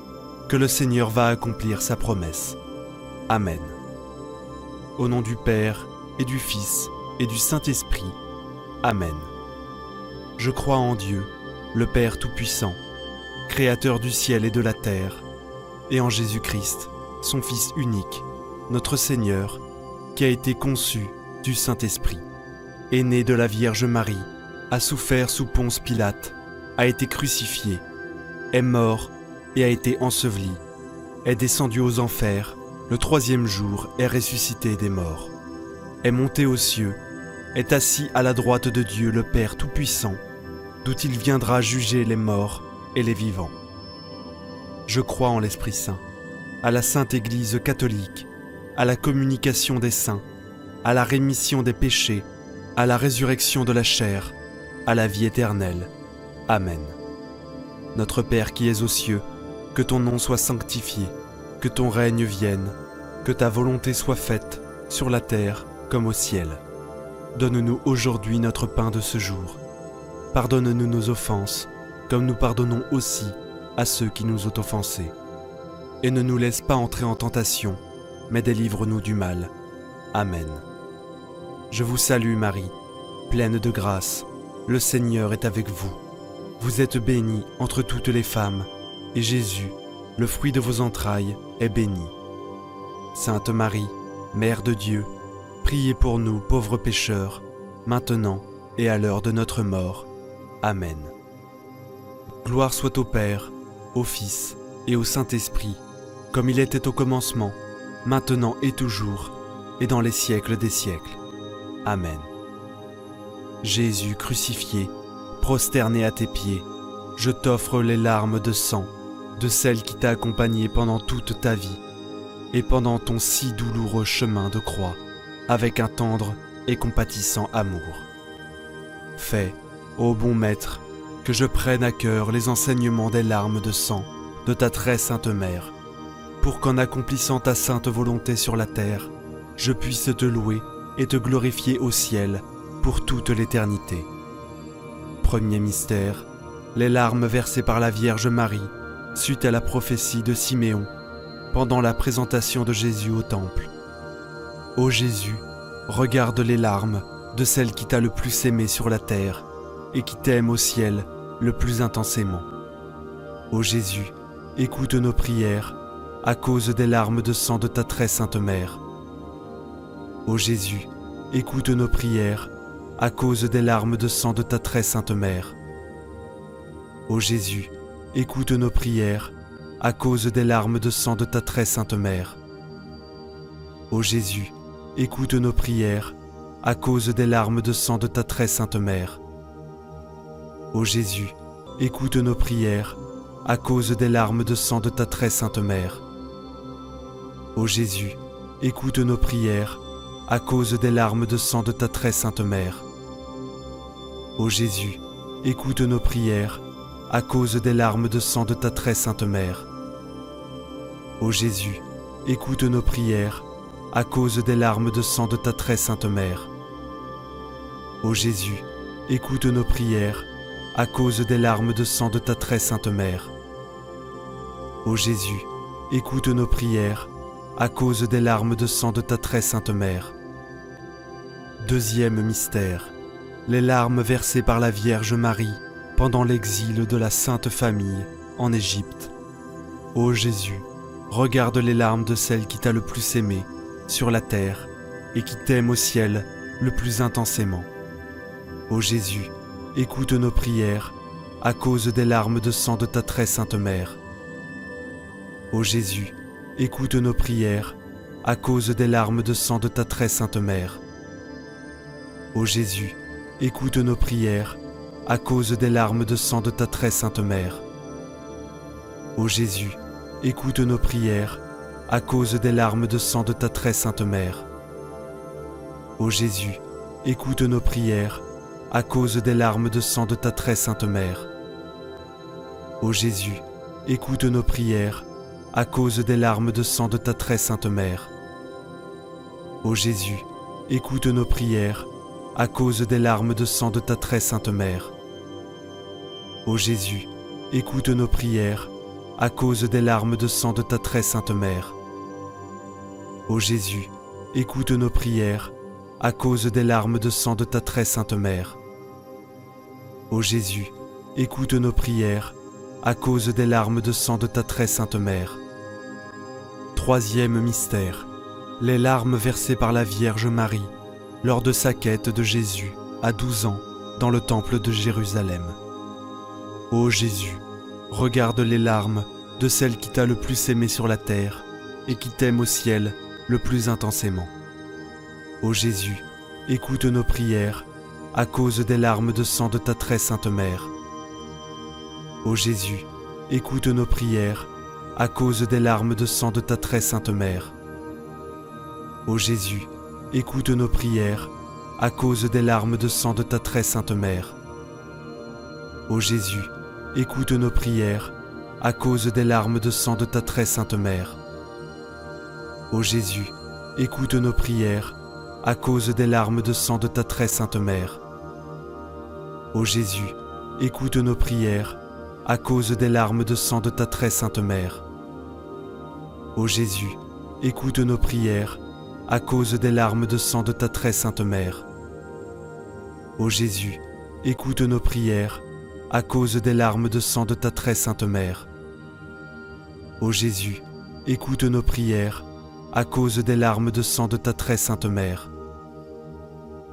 que le Seigneur va accomplir sa promesse. Amen. Au nom du Père et du Fils et du Saint-Esprit. Amen. Je crois en Dieu, le Père Tout-Puissant, Créateur du ciel et de la terre, et en Jésus-Christ, son Fils unique, notre Seigneur, qui a été conçu du Saint-Esprit, est né de la Vierge Marie, a souffert sous Ponce Pilate, a été crucifié, est mort et a été enseveli, est descendu aux enfers, le troisième jour est ressuscité des morts, est monté aux cieux, est assis à la droite de Dieu le Père Tout-Puissant, d'où il viendra juger les morts et les vivants. Je crois en l'Esprit Saint, à la Sainte Église catholique, à la communication des saints, à la rémission des péchés, à la résurrection de la chair, à la vie éternelle. Amen. Notre Père qui es aux cieux, que ton nom soit sanctifié, que ton règne vienne, que ta volonté soit faite, sur la terre comme au ciel. Donne-nous aujourd'hui notre pain de ce jour. Pardonne-nous nos offenses, comme nous pardonnons aussi à ceux qui nous ont offensés. Et ne nous laisse pas entrer en tentation, mais délivre-nous du mal. Amen. Je vous salue Marie, pleine de grâce, le Seigneur est avec vous. Vous êtes bénie entre toutes les femmes, et Jésus, le fruit de vos entrailles, est béni. Sainte Marie, Mère de Dieu, priez pour nous pauvres pécheurs, maintenant et à l'heure de notre mort. Amen. Gloire soit au Père, au Fils et au Saint-Esprit, comme il était au commencement, maintenant et toujours, et dans les siècles des siècles. Amen. Jésus crucifié, prosterné à tes pieds, je t'offre les larmes de sang de celle qui t'a accompagné pendant toute ta vie et pendant ton si douloureux chemin de croix, avec un tendre et compatissant amour. Fais, ô bon Maître, que je prenne à cœur les enseignements des larmes de sang de ta très sainte Mère, pour qu'en accomplissant ta sainte volonté sur la terre, je puisse te louer et te glorifier au ciel pour toute l'éternité. Premier mystère, les larmes versées par la Vierge Marie suite à la prophétie de Siméon pendant la présentation de Jésus au temple. Ô Jésus, regarde les larmes de celle qui t'a le plus aimé sur la terre et qui t'aime au ciel le plus intensément. Ô Jésus, écoute nos prières à cause des larmes de sang de ta très sainte Mère. Ô Jésus, écoute nos prières à cause des larmes de sang de ta très sainte Mère. Ô Jésus, écoute nos prières à cause des larmes de sang de ta très sainte Mère. Ô Jésus, écoute nos prières à cause des larmes de sang de ta très sainte Mère. Ô Jésus, écoute nos prières à cause des larmes de sang de ta très sainte Mère. Ô Jésus, écoute nos prières à cause des larmes de sang de ta très sainte Mère. Ô Jésus, écoute nos prières à cause des larmes de sang de ta très sainte Mère. Ô Jésus, écoute nos prières à cause des larmes de sang de ta très sainte Mère. Ô Jésus, écoute nos prières à cause des larmes de sang de ta très sainte Mère. Ô Jésus, écoute nos prières à cause des larmes de sang de ta très sainte Mère. Deuxième mystère, les larmes versées par la Vierge Marie pendant l'exil de la Sainte Famille en Égypte. Ô Jésus, regarde les larmes de celle qui t'a le plus aimé sur la terre et qui t'aime au ciel le plus intensément. Ô Jésus, écoute nos prières à cause des larmes de sang de ta très sainte Mère. Ô Jésus, écoute nos prières à cause des larmes de sang de ta très sainte Mère. Ô Jésus, écoute nos prières à cause des larmes de sang de ta très sainte Mère. Ô Jésus, écoute nos prières à cause des larmes de sang de ta très sainte Mère. Ô Jésus, écoute nos prières à cause des larmes de sang de ta très sainte Mère. Ô Jésus, écoute nos prières à cause des larmes de sang de ta très sainte Mère. Ô Jésus, écoute nos prières à cause des larmes de sang de ta très sainte Mère. Ô Jésus, écoute nos prières à cause des larmes de sang de ta très sainte Mère. Ô Jésus, écoute nos prières à cause des larmes de sang de ta très sainte Mère. Ô Jésus, écoute nos prières à cause des larmes de sang de ta très sainte mère. Troisième mystère, les larmes versées par la Vierge Marie lors de sa quête de Jésus à 12 ans dans le temple de Jérusalem. Ô Jésus, regarde les larmes de celle qui t'a le plus aimé sur la terre et qui t'aime au ciel le plus intensément. Ô Jésus, écoute nos prières à cause des larmes de sang de ta très sainte mère. Ô Jésus, écoute nos prières à cause des larmes de sang de ta très sainte mère. Ô Jésus, écoute nos prières à cause des larmes de sang de ta très sainte mère. Ô Jésus, écoute nos prières à cause des larmes de sang de ta très sainte mère. Ô Jésus, écoute nos prières à cause des larmes de sang de ta très sainte mère. Ô Jésus, écoute nos prières à cause des larmes de sang de ta très sainte mère. Ô Jésus, écoute nos prières à cause des larmes de sang de ta très sainte mère. Ô Jésus, écoute nos prières à cause des larmes de sang de ta très sainte mère. Ô Jésus, écoute nos prières à cause des larmes de sang de ta très sainte mère.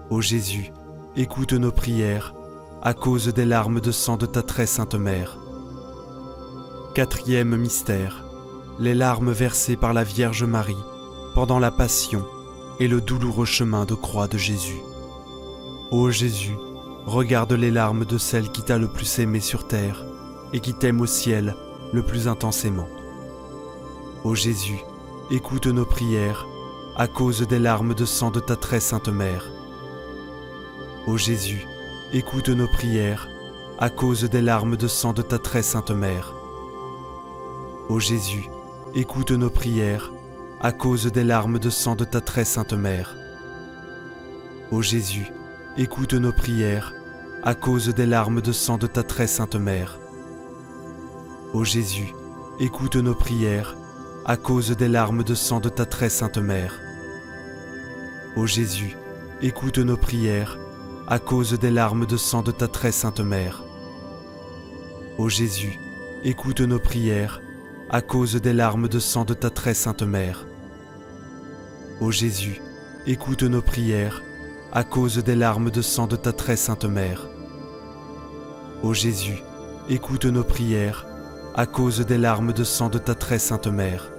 Ô Jésus, écoute nos prières à cause des larmes de sang de ta très sainte mère. Quatrième mystère, les larmes versées par la Vierge Marie pendant la Passion et le douloureux chemin de croix de Jésus. Ô Jésus, regarde les larmes de celle qui t'a le plus aimé sur terre et qui t'aime au ciel le plus intensément. Ô Jésus, écoute nos prières à cause des larmes de sang de ta très sainte mère. Ô Jésus, écoute nos prières à cause des larmes de sang de ta très sainte mère. Ô Jésus, écoute nos prières à cause des larmes de sang de ta très sainte mère. Ô Jésus, écoute nos prières à cause des larmes de sang de ta très sainte mère. Ô Jésus, écoute nos prières à cause des larmes de sang de ta très sainte mère. Ô Jésus, écoute nos prières à cause des larmes de sang de ta très sainte mère. Ô Jésus, écoute nos prières à cause des larmes de sang de ta très sainte mère. Ô Jésus, écoute nos prières à cause des larmes de sang de ta très sainte mère. Ô Jésus, écoute nos prières à cause des larmes de sang de ta très sainte mère.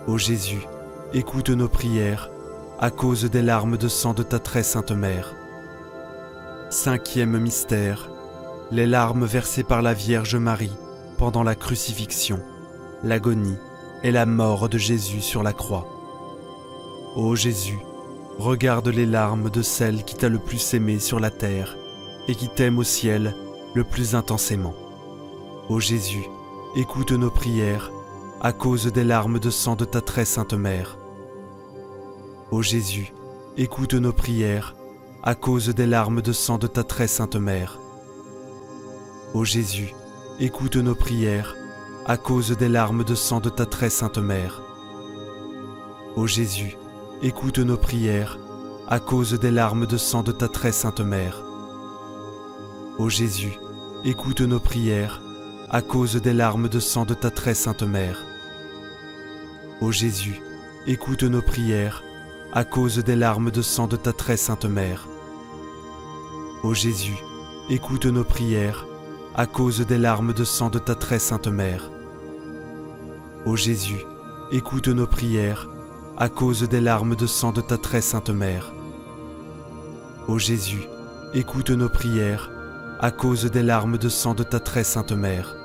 Ô Jésus, écoute nos prières à cause des larmes de sang de ta très sainte mère. Cinquième mystère, les larmes versées par la Vierge Marie pendant la crucifixion, l'agonie et la mort de Jésus sur la croix. Ô Jésus, regarde les larmes de celle qui t'a le plus aimé sur la terre et qui t'aime au ciel le plus intensément. Ô Jésus, écoute nos prières à cause des larmes de sang de ta très sainte mère. Ô Jésus, écoute nos prières à cause des larmes de sang de ta très sainte mère. Ô Jésus, écoute nos prières à cause des larmes de sang de ta très sainte mère. Ô Jésus, écoute nos prières à cause des larmes de sang de ta très sainte mère. Ô Jésus, écoute nos prières à cause des larmes de sang de ta très sainte mère. Ô Jésus, écoute nos prières à cause des larmes de sang de ta très sainte mère. Ô Jésus, écoute nos prières à cause des larmes de sang de ta très sainte mère. Ô Jésus, écoute nos prières à cause des larmes de sang de ta très sainte mère. Ô Jésus, écoute nos prières à cause des larmes de sang de ta très sainte mère.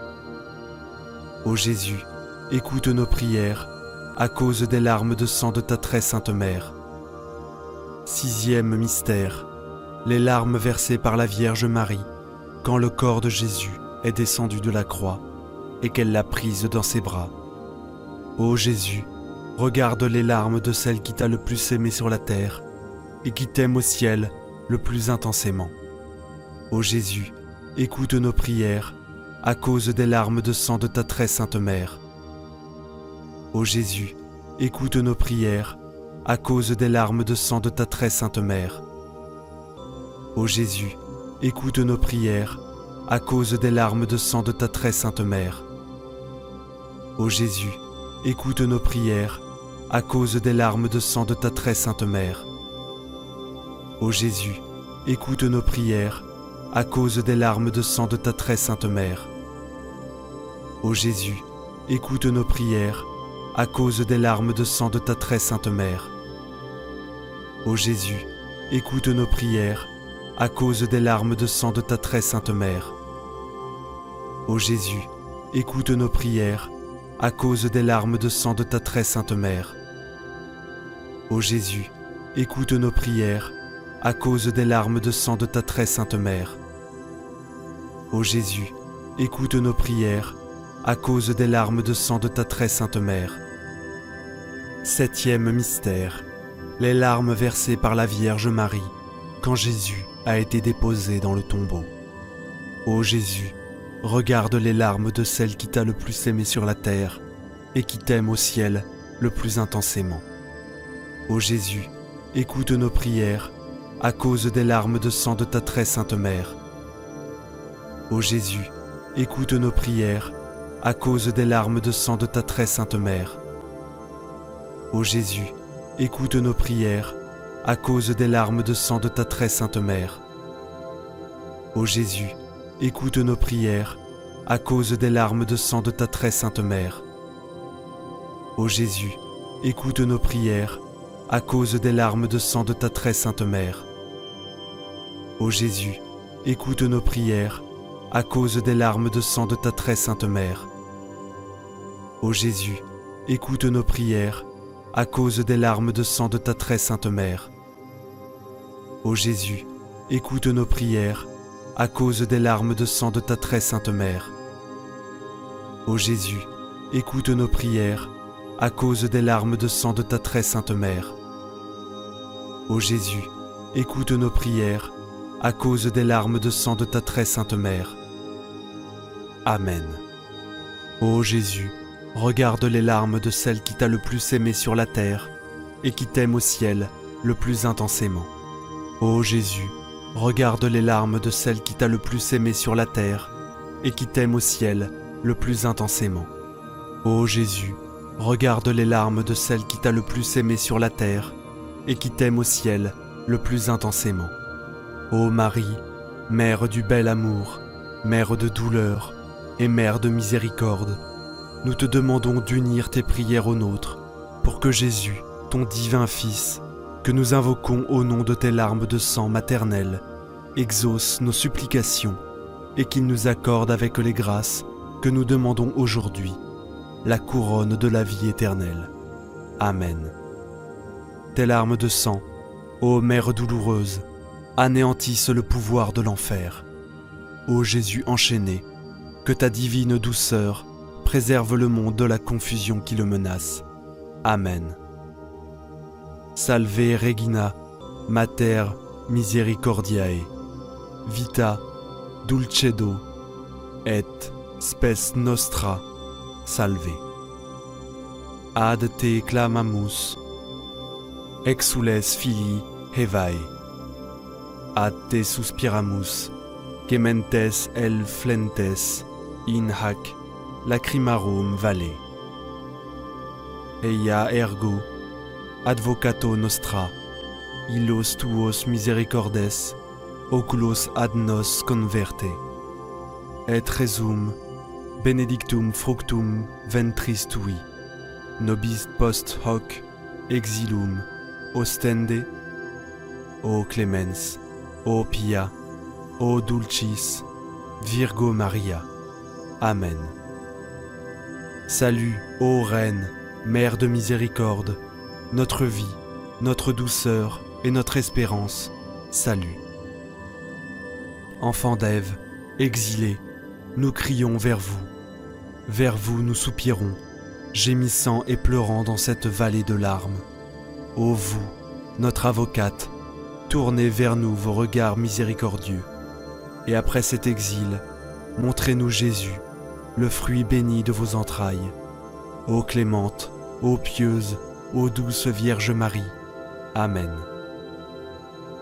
Ô Jésus, écoute nos prières à cause des larmes de sang de ta très sainte mère. Sixième mystère, les larmes versées par la Vierge Marie quand le corps de Jésus est descendu de la croix et qu'elle l'a prise dans ses bras. Ô Jésus, regarde les larmes de celle qui t'a le plus aimé sur la terre et qui t'aime au ciel le plus intensément. Ô Jésus, écoute nos prières à cause des larmes de sang de ta très sainte mère. Ô Jésus, écoute nos prières à cause des larmes de sang de ta très sainte mère. Ô Jésus, écoute nos prières à cause des larmes de sang de ta très sainte mère. Ô Jésus, écoute nos prières, à cause des larmes de sang de ta très sainte mère. Ô Jésus, écoute nos prières, à cause des larmes de sang de ta très sainte mère. Ô Jésus, écoute nos prières, à cause des larmes de sang de ta très sainte mère. Ô Jésus, écoute nos prières, à cause des larmes de sang de ta très sainte mère. Ô Jésus, écoute nos prières, à cause des larmes de sang de ta très sainte mère. Ô Jésus, écoute nos prières, à cause des larmes de sang de ta très sainte mère. Ô Jésus, écoute nos prières, à cause des larmes de sang de ta très sainte mère. Septième mystère, les larmes versées par la Vierge Marie, quand Jésus a été déposé dans le tombeau. Ô Jésus, regarde les larmes de celle qui t'a le plus aimé sur la terre et qui t'aime au ciel le plus intensément. Ô Jésus, écoute nos prières, à cause des larmes de sang de ta très sainte mère. Ô Jésus, écoute nos prières, à cause des larmes de sang de ta très sainte mère. Ô Jésus, écoute nos prières, à cause des larmes de sang de ta très sainte mère. Ô Jésus, écoute nos prières, à cause des larmes de sang de ta très sainte mère. Ô Jésus, écoute nos prières, à cause des larmes de sang de ta très sainte mère. Ô Jésus, écoute nos prières, à cause des larmes de sang de ta très sainte mère. Ô Jésus, écoute nos prières, à cause des larmes de sang de ta très sainte mère. Ô Jésus, écoute nos prières, à cause des larmes de sang de ta très sainte mère. Ô Jésus, écoute nos prières, à cause des larmes de sang de ta très sainte mère. Ô Jésus, écoute nos prières, à cause des larmes de sang de ta très sainte mère. Amen. Ô Jésus, regarde les larmes de celle qui t'a le plus aimé sur la terre et qui t'aime au ciel le plus intensément. Ô Jésus, regarde les larmes de celle qui t'a le plus aimé sur la terre et qui t'aime au ciel le plus intensément. Ô Jésus, regarde les larmes de celle qui t'a le plus aimé sur la terre et qui t'aime au ciel le plus intensément. Ô Marie, Mère du bel amour, Mère de douleur et Mère de miséricorde, nous te demandons d'unir tes prières aux nôtres, pour que Jésus, ton divin Fils, que nous invoquons au nom de tes larmes de sang maternelles, exauce nos supplications et qu'il nous accorde avec les grâces que nous demandons aujourd'hui, la couronne de la vie éternelle. Amen. Tes larmes de sang, ô Mère douloureuse, anéantissent le pouvoir de l'enfer. Ô Jésus enchaîné, que ta divine douceur préserve le monde de la confusion qui le menace. Amen. Salve Regina, Mater Misericordiae, Vita, Dulcedo, et Spes Nostra, Salve. Ad te clamamus, exules filii Hevae. Ad te suspiramus, gementes el flentes, in hac lacrimarum vale. Eia ergo, advocato nostra, illos tuos misericordes, oculos ad nos converte. Et resum, benedictum fructum ventris tui, nobis post hoc exilum ostende. O clemens, O pia, O dulcis, Virgo Maria. Amen. Salut, ô Reine, Mère de miséricorde, notre vie, notre douceur et notre espérance, salut. Enfants d'Ève, exilés, nous crions vers vous nous soupirons, gémissant et pleurant dans cette vallée de larmes. Ô vous, notre avocate, tournez vers nous vos regards miséricordieux, et après cet exil, montrez-nous Jésus, le fruit béni de vos entrailles. Ô clémente, ô pieuse, ô douce Vierge Marie. Amen.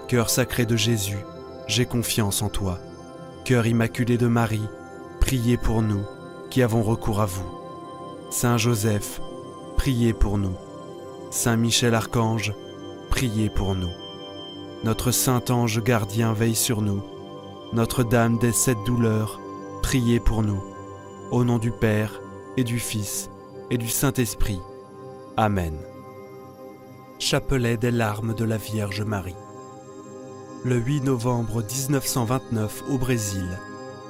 Cœur sacré de Jésus, j'ai confiance en toi. Cœur immaculé de Marie, priez pour nous qui avons recours à vous. Saint Joseph, priez pour nous. Saint Michel Archange, priez pour nous. Notre Saint Ange gardien veille sur nous. Notre-Dame des 7 douleurs, priez pour nous. Au nom du Père, et du Fils, et du Saint-Esprit. Amen. Chapelet des larmes de la Vierge Marie. Le 8 novembre 1929 au Brésil,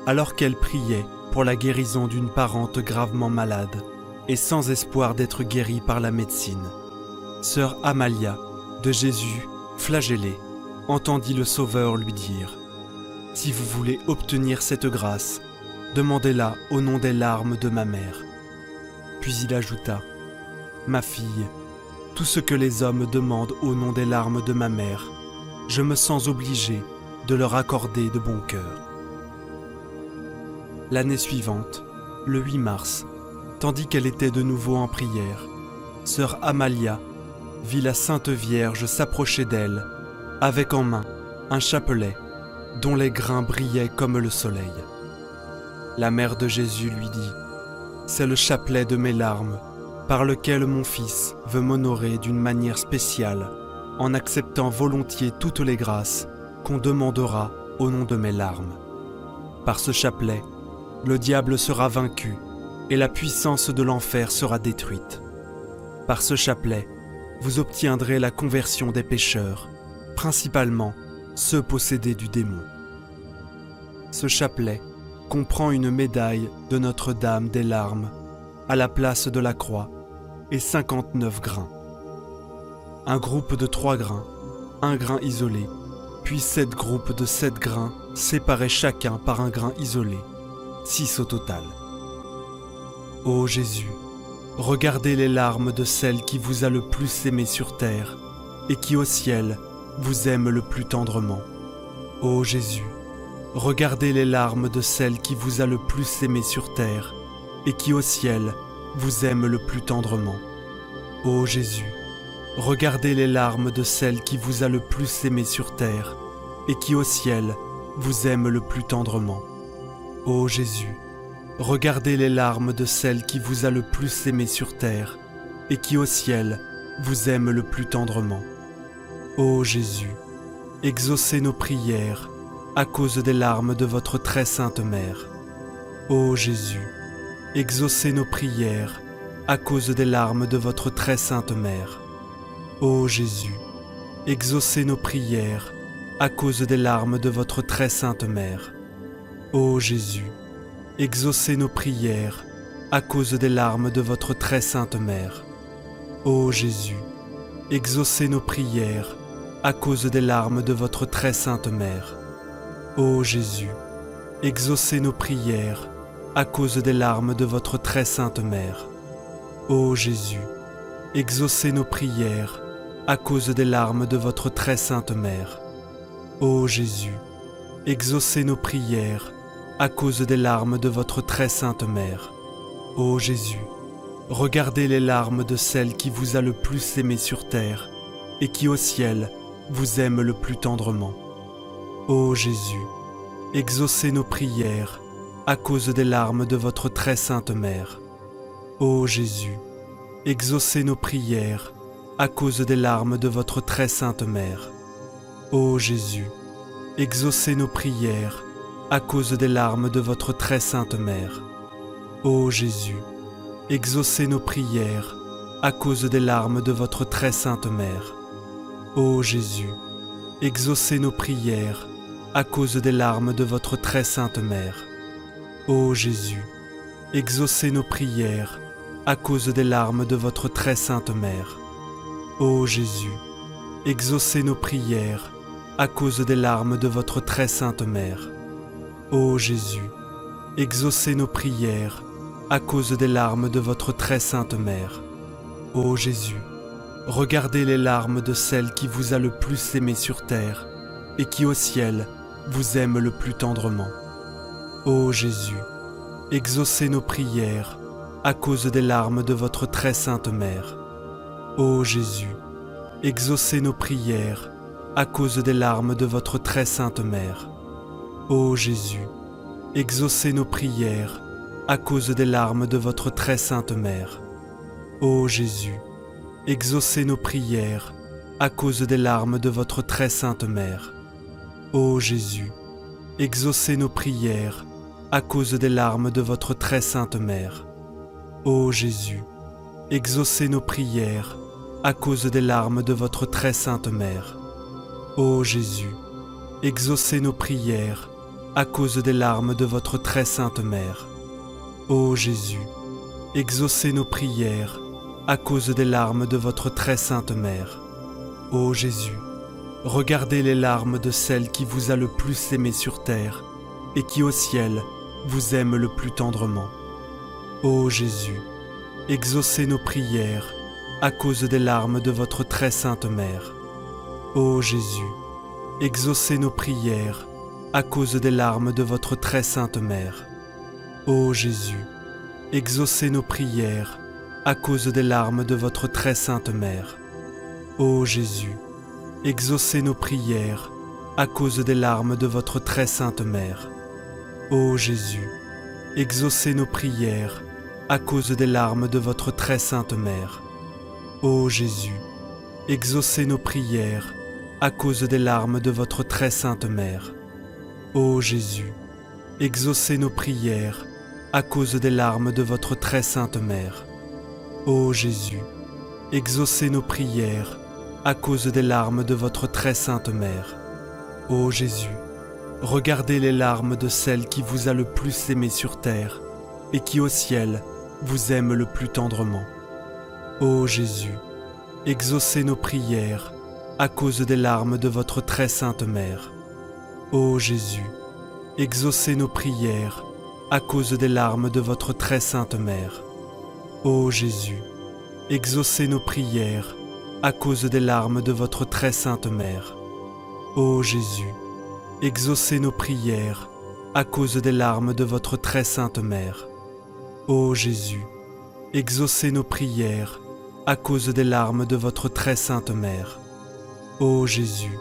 alors qu'elle priait pour la guérison d'une parente gravement malade et sans espoir d'être guérie par la médecine, sœur Amalia, de Jésus, flagellé, entendit le Sauveur lui dire « Si vous voulez obtenir cette grâce, demandez-la au nom des larmes de ma mère. » Puis il ajouta « Ma fille, tout ce que les hommes demandent au nom des larmes de ma mère, je me sens obligé de leur accorder de bon cœur. » L'année suivante, le 8 mars, tandis qu'elle était de nouveau en prière, sœur Amalia vit la Sainte Vierge s'approcher d'elle, avec en main un chapelet dont les grains brillaient comme le soleil. La mère de Jésus lui dit « C'est le chapelet de mes larmes, par lequel mon fils veut m'honorer d'une manière spéciale, en acceptant volontiers toutes les grâces qu'on demandera au nom de mes larmes. Par ce chapelet, le diable sera vaincu et la puissance de l'enfer sera détruite. Par ce chapelet, vous obtiendrez la conversion des pécheurs, principalement ceux possédés du démon. Ce chapelet comprend une médaille de Notre-Dame des larmes à la place de la croix et 59 grains. Un groupe de 3 grains, un grain isolé, puis 7 groupes de 7 grains séparés chacun par un grain isolé, 6 au total. Ô Jésus, regardez les larmes de celle qui vous a le plus aimé sur terre et qui au ciel vous aime le plus tendrement. Ô Jésus, regardez les larmes de celle qui vous a le plus aimé sur terre et qui au ciel vous aime le plus tendrement. Ô Jésus, regardez les larmes de celle qui vous a le plus aimé sur terre et qui au ciel vous aime le plus tendrement. Ô Jésus, regardez les larmes de celle qui vous a le plus aimé sur terre et qui au ciel vous aime le plus tendrement. Ô Jésus, exaucez nos prières à cause des larmes de votre très sainte mère. Ô Jésus, exaucez nos prières à cause des larmes de votre très sainte mère. Ô Jésus, exaucez nos prières à cause des larmes de votre très sainte mère. Ô Jésus, exaucez nos prières à cause des larmes de votre très sainte mère. Ô Jésus, exaucez nos prières à cause des larmes de votre très sainte mère. Ô Jésus, exaucez nos prières à cause des larmes de votre très sainte mère. Ô Jésus, exaucez nos prières à cause des larmes de votre très sainte mère. Ô Jésus, exaucez nos prières à cause des larmes de votre très sainte mère. Ô Jésus, regardez les larmes de celle qui vous a le plus aimé sur terre et qui au ciel vous aime le plus tendrement. Ô Jésus, exaucez nos prières à cause des larmes de votre très sainte mère. Ô Jésus, exaucez nos prières à cause des larmes de votre très sainte mère. Ô Jésus, exaucez nos prières à cause des larmes de votre très sainte mère. Ô Jésus, exaucez nos prières à cause des larmes de votre très sainte mère. Ô Jésus, exaucez nos prières à cause des larmes de votre très sainte mère. Ô Jésus, exaucez nos prières à cause des larmes de votre très sainte mère. Ô Jésus, exaucez nos prières à cause des larmes de votre très sainte mère. Ô Jésus, exaucez nos prières à cause des larmes de votre très sainte mère. Ô Jésus, regardez les larmes de celle qui vous a le plus aimé sur terre et qui au ciel vous aime le plus tendrement. Ô Jésus, exaucez nos prières à cause des larmes de votre très sainte mère. Ô Jésus, exaucez nos prières à cause des larmes de votre très sainte mère. Ô Jésus, exaucez nos prières à cause des larmes de votre très sainte mère. Ô Jésus, exaucez nos prières à cause des larmes de votre très sainte mère. Ô Jésus, exaucez nos prières à cause des larmes de votre très sainte mère. Ô Jésus, exaucez nos prières à cause des larmes de votre très sainte mère. Ô Jésus, exaucez nos prières à cause des larmes de votre très sainte mère. Ô Jésus, exaucez nos prières à cause des larmes de votre très sainte mère. Ô Jésus, regardez les larmes de celle qui vous a le plus aimé sur terre et qui au ciel vous aime le plus tendrement. Ô Jésus, exaucez nos prières à cause des larmes de votre très sainte mère. Ô Jésus, exaucez nos prières à cause des larmes de votre très sainte mère. Ô Jésus, exaucez nos prières à cause des larmes de votre très sainte mère. Ô Jésus, exaucez nos prières à cause des larmes de votre très sainte mère. Ô Jésus, exaucez nos prières à cause des larmes de votre très sainte mère. Ô Jésus, exaucez nos prières à cause des larmes de votre très sainte mère. Ô Jésus, exaucez nos prières à cause des larmes de votre très sainte mère. Ô Jésus, exaucez nos prières à cause des larmes de votre très sainte mère. Ô Jésus, regardez les larmes de celle qui vous a le plus aimé sur terre et qui au ciel vous aime le plus tendrement. Ô Jésus, exaucez nos prières à cause des larmes de votre très sainte mère. Ô Jésus, exaucez nos prières à cause des larmes de votre très sainte mère. Ô Jésus, exaucez nos prières à cause des larmes de votre très sainte mère. Ô Jésus, exaucez nos prières à cause des larmes de votre très sainte mère. Ô Jésus, exaucez nos prières à cause des larmes de votre très sainte mère. Ô Jésus,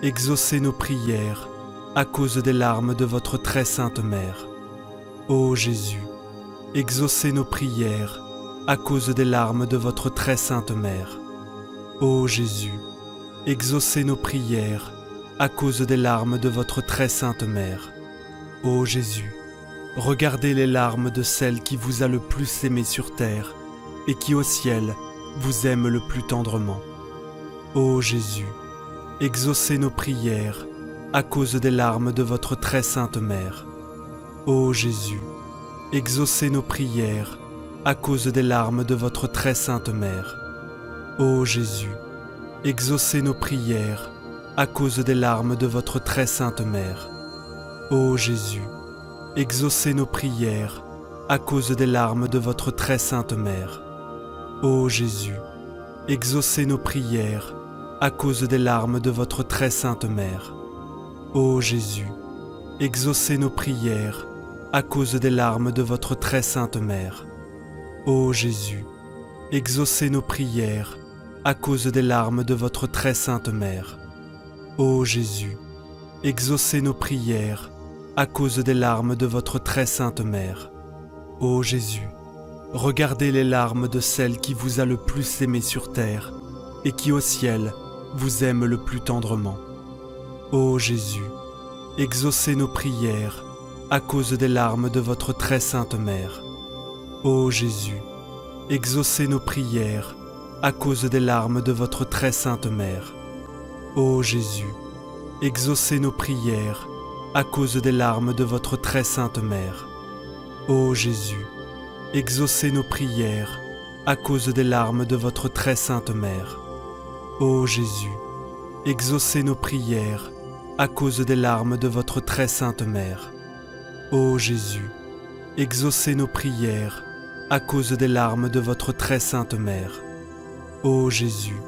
exaucez nos prières à cause des larmes de votre très sainte mère. Ô Jésus, exaucez nos prières à cause des larmes de votre très sainte mère. Ô Jésus, exaucez nos prières à cause des larmes de votre très sainte mère. Ô Jésus, regardez les larmes de celle qui vous a le plus aimé sur terre et qui au ciel vous aime le plus tendrement. Ô Jésus, exaucez nos prières à cause des larmes de votre très sainte mère. Ô Jésus, exaucez nos prières à cause des larmes de votre très sainte mère. Ô Jésus, exaucez nos prières à cause des larmes de votre très sainte mère. Ô Jésus, exaucez nos prières à cause des larmes de votre très sainte mère. Ô Jésus, exaucez nos prières à cause des larmes de votre très sainte mère. Ô Jésus, exaucez nos prières à cause des larmes de votre très sainte mère. Ô Jésus, exaucez nos prières à cause des larmes de votre très sainte mère. Ô Jésus, exaucez nos prières à cause des larmes de votre très sainte mère. Ô Jésus, regardez les larmes de celle qui vous a le plus aimé sur terre et qui au ciel vous aime le plus tendrement. Ô Jésus, exaucez nos prières à cause des larmes de votre très sainte mère. Ô Jésus, exaucez nos prières à cause des larmes de votre très sainte mère. Ô Jésus, exaucez nos prières à cause des larmes de votre très sainte mère. Ô Jésus, exaucez nos prières à cause des larmes de votre très sainte mère. Ô Jésus, exaucez nos prières à cause des larmes de votre très sainte mère. Ô Jésus, exaucez nos prières à cause des larmes de votre très sainte mère. Ô Jésus,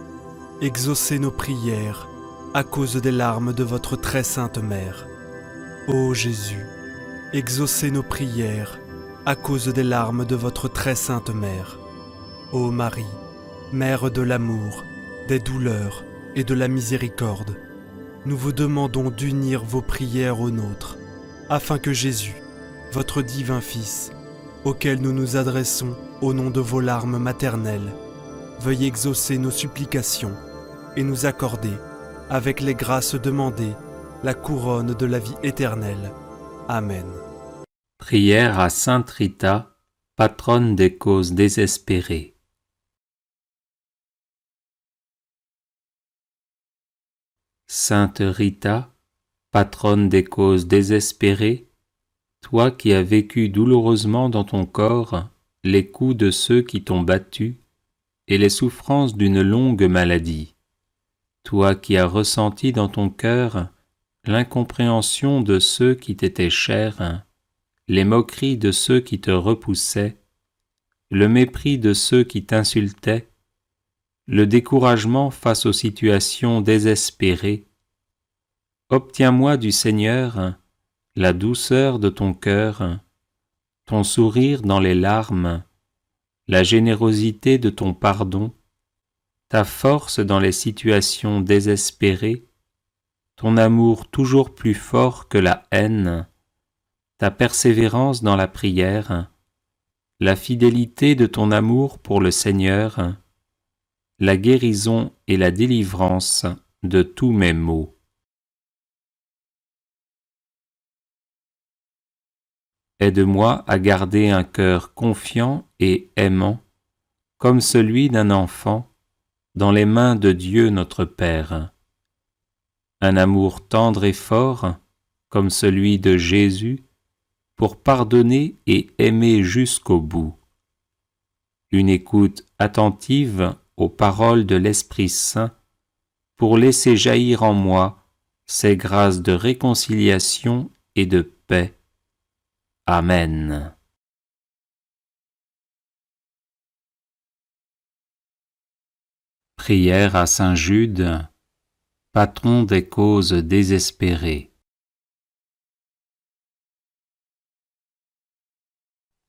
exaucez nos prières à cause des larmes de votre très sainte mère. Ô Jésus, exaucez nos prières à cause des larmes de votre très sainte mère. Ô Marie, Mère de l'amour, des douleurs et de la miséricorde, nous vous demandons d'unir vos prières aux nôtres, afin que Jésus, votre divin Fils, auquel nous nous adressons au nom de vos larmes maternelles, veuille exaucer nos supplications et nous accorder, avec les grâces demandées, la couronne de la vie éternelle. Amen. Prière à Sainte Rita, patronne des causes désespérées. Sainte Rita, patronne des causes désespérées, toi qui as vécu douloureusement dans ton corps les coups de ceux qui t'ont battu et les souffrances d'une longue maladie, toi qui as ressenti dans ton cœur l'incompréhension de ceux qui t'étaient chers, les moqueries de ceux qui te repoussaient, le mépris de ceux qui t'insultaient, le découragement face aux situations désespérées, obtiens-moi du Seigneur la douceur de ton cœur, ton sourire dans les larmes, la générosité de ton pardon, ta force dans les situations désespérées, ton amour toujours plus fort que la haine, ta persévérance dans la prière, la fidélité de ton amour pour le Seigneur, la guérison et la délivrance de tous mes maux. Aide-moi à garder un cœur confiant et aimant, comme celui d'un enfant, dans les mains de Dieu notre Père. Un amour tendre et fort, comme celui de Jésus, pour pardonner et aimer jusqu'au bout. Une écoute attentive aux paroles de l'Esprit Saint, pour laisser jaillir en moi ces grâces de réconciliation et de paix. Amen. Prière à Saint Jude, patron des causes désespérées.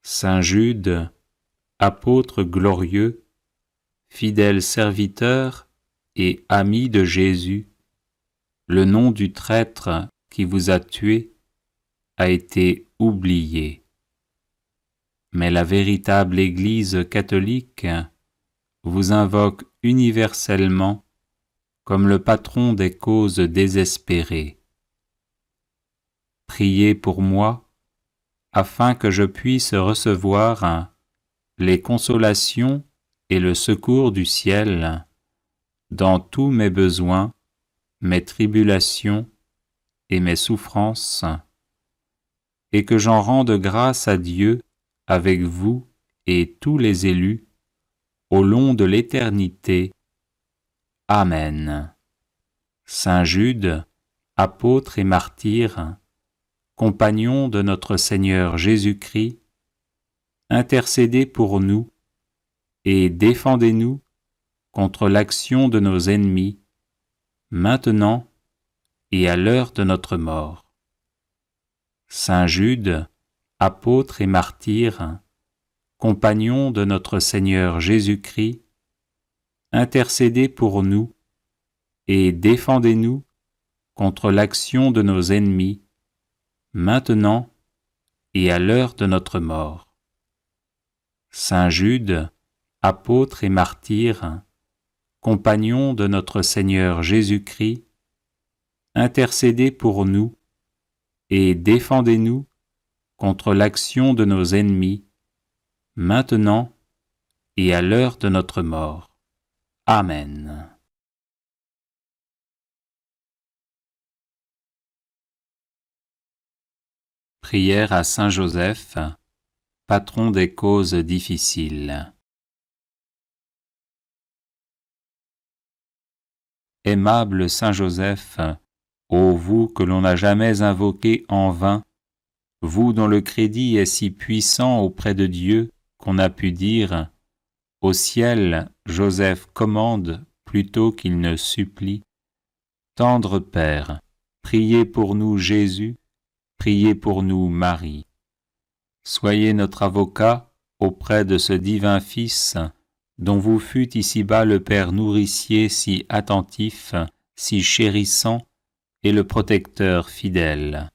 Saint Jude, apôtre glorieux, fidèle serviteur et ami de Jésus, le nom du traître qui vous a tué a été oublié. Mais la véritable Église catholique vous invoque universellement comme le patron des causes désespérées. Priez pour moi, afin que je puisse recevoir les consolations et le secours du ciel dans tous mes besoins, mes tribulations et mes souffrances, et que j'en rende grâce à Dieu avec vous et tous les élus au long de l'éternité. Amen. Saint Jude, apôtre et martyr, compagnon de notre Seigneur Jésus-Christ, intercédez pour nous et défendez-nous contre l'action de nos ennemis, maintenant et à l'heure de notre mort. Saint Jude, apôtre et martyr, compagnon de notre Seigneur Jésus-Christ, intercédez pour nous et défendez-nous contre l'action de nos ennemis, maintenant et à l'heure de notre mort. Saint Jude, apôtre et martyr, compagnon de notre Seigneur Jésus-Christ, intercédez pour nous et défendez-nous contre l'action de nos ennemis, maintenant et à l'heure de notre mort. Amen. Prière à Saint Joseph, patron des causes difficiles. Aimable Saint Joseph, ô vous que l'on n'a jamais invoqué en vain, vous dont le crédit est si puissant auprès de Dieu qu'on a pu dire « Au ciel, Joseph commande plutôt qu'il ne supplie ». Tendre Père, priez pour nous Jésus, priez pour nous Marie. Soyez notre avocat auprès de ce divin Fils, dont vous fûtes ici-bas le Père nourricier si attentif, si chérissant, et le protecteur fidèle.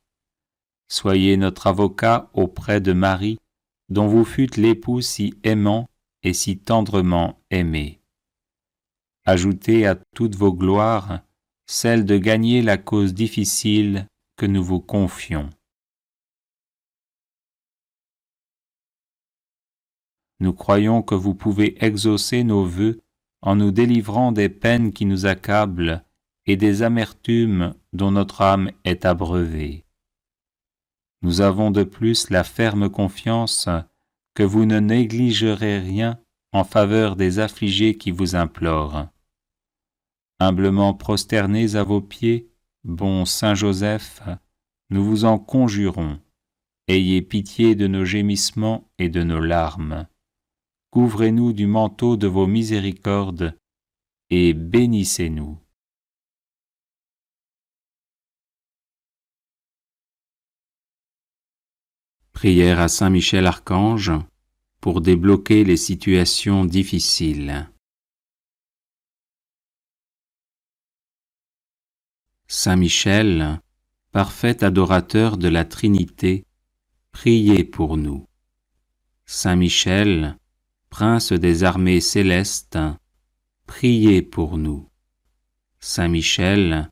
soyez notre avocat auprès de Marie, dont vous fûtes l'époux si aimant et si tendrement aimé. Ajoutez à toutes vos gloires celle de gagner la cause difficile que nous vous confions. Nous croyons que vous pouvez exaucer nos vœux en nous délivrant des peines qui nous accablent et des amertumes dont notre âme est abreuvée. Nous avons de plus la ferme confiance que vous ne négligerez rien en faveur des affligés qui vous implorent. Humblement prosternés à vos pieds, bon Saint Joseph, nous vous en conjurons, ayez pitié de nos gémissements et de nos larmes. Couvrez-nous du manteau de vos miséricordes et bénissez-nous. Prière à Saint Michel Archange pour débloquer les situations difficiles. Saint Michel, parfait adorateur de la Trinité, priez pour nous. Saint Michel, prince des armées célestes, priez pour nous. Saint Michel,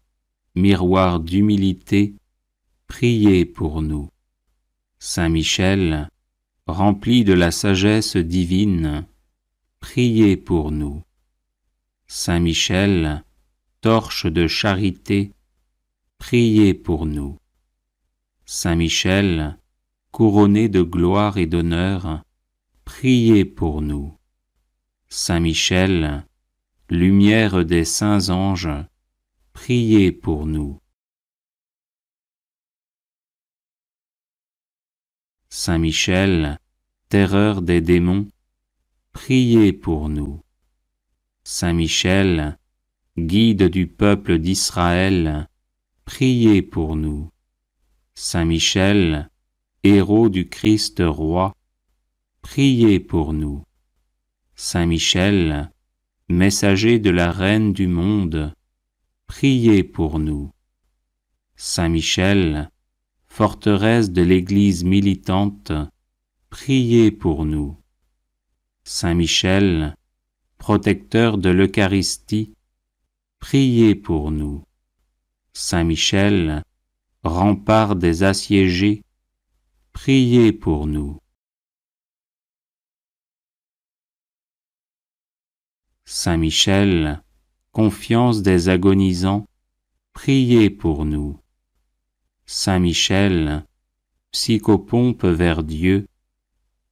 miroir d'humilité, priez pour nous. Saint Michel, rempli de la sagesse divine, priez pour nous. Saint Michel, torche de charité, priez pour nous. Saint Michel, couronné de gloire et d'honneur, priez pour nous. Saint Michel, lumière des saints anges, priez pour nous. Saint Michel, terreur des démons, priez pour nous. Saint Michel, guide du peuple d'Israël, priez pour nous. Saint Michel, héros du Christ roi, priez pour nous. Saint Michel, messager de la Reine du monde, priez pour nous. Saint Michel, forteresse de l'Église militante, priez pour nous. Saint Michel, protecteur de l'Eucharistie, priez pour nous. Saint Michel, rempart des assiégés, priez pour nous. Saint Michel, confiance des agonisants, priez pour nous. Saint Michel, psychopompe vers Dieu,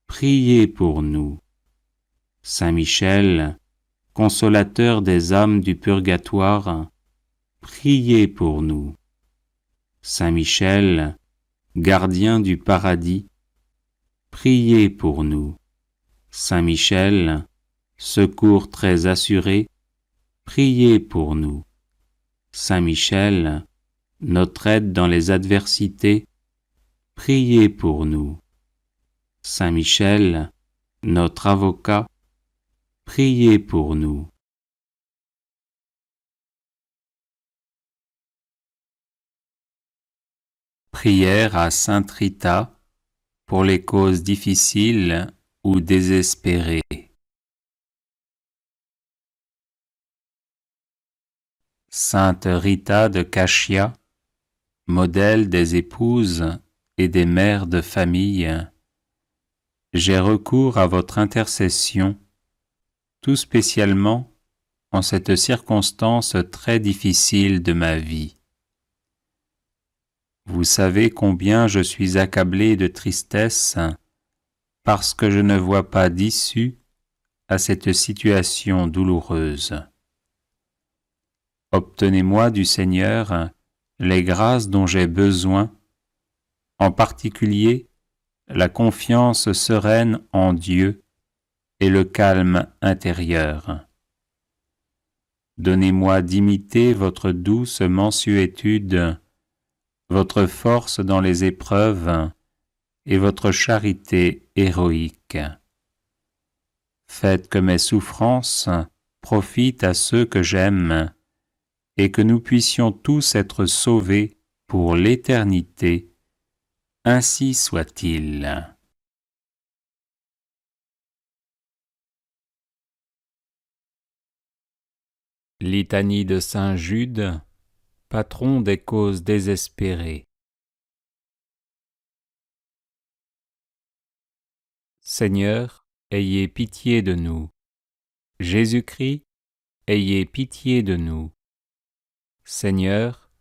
priez pour nous. Saint Michel, consolateur des âmes du purgatoire, priez pour nous. Saint Michel, gardien du paradis, priez pour nous. Saint Michel, secours très assuré, priez pour nous. Saint Michel, notre aide dans les adversités, priez pour nous. Saint Michel, notre avocat, priez pour nous. Prière à Sainte Rita pour les causes difficiles ou désespérées. Sainte Rita de Cachia, modèle des épouses et des mères de famille, j'ai recours à votre intercession, tout spécialement en cette circonstance très difficile de ma vie. Vous savez combien je suis accablé de tristesse parce que je ne vois pas d'issue à cette situation douloureuse. Obtenez-moi du Seigneur les grâces dont j'ai besoin, en particulier la confiance sereine en Dieu et le calme intérieur. Donnez-moi d'imiter votre douce mansuétude, votre force dans les épreuves et votre charité héroïque. Faites que mes souffrances profitent à ceux que j'aime et que nous puissions tous être sauvés pour l'éternité. Ainsi soit-il. Litanie de saint Jude, patron des causes désespérées. Seigneur, ayez pitié de nous. Jésus-Christ, ayez pitié de nous. Seigneur,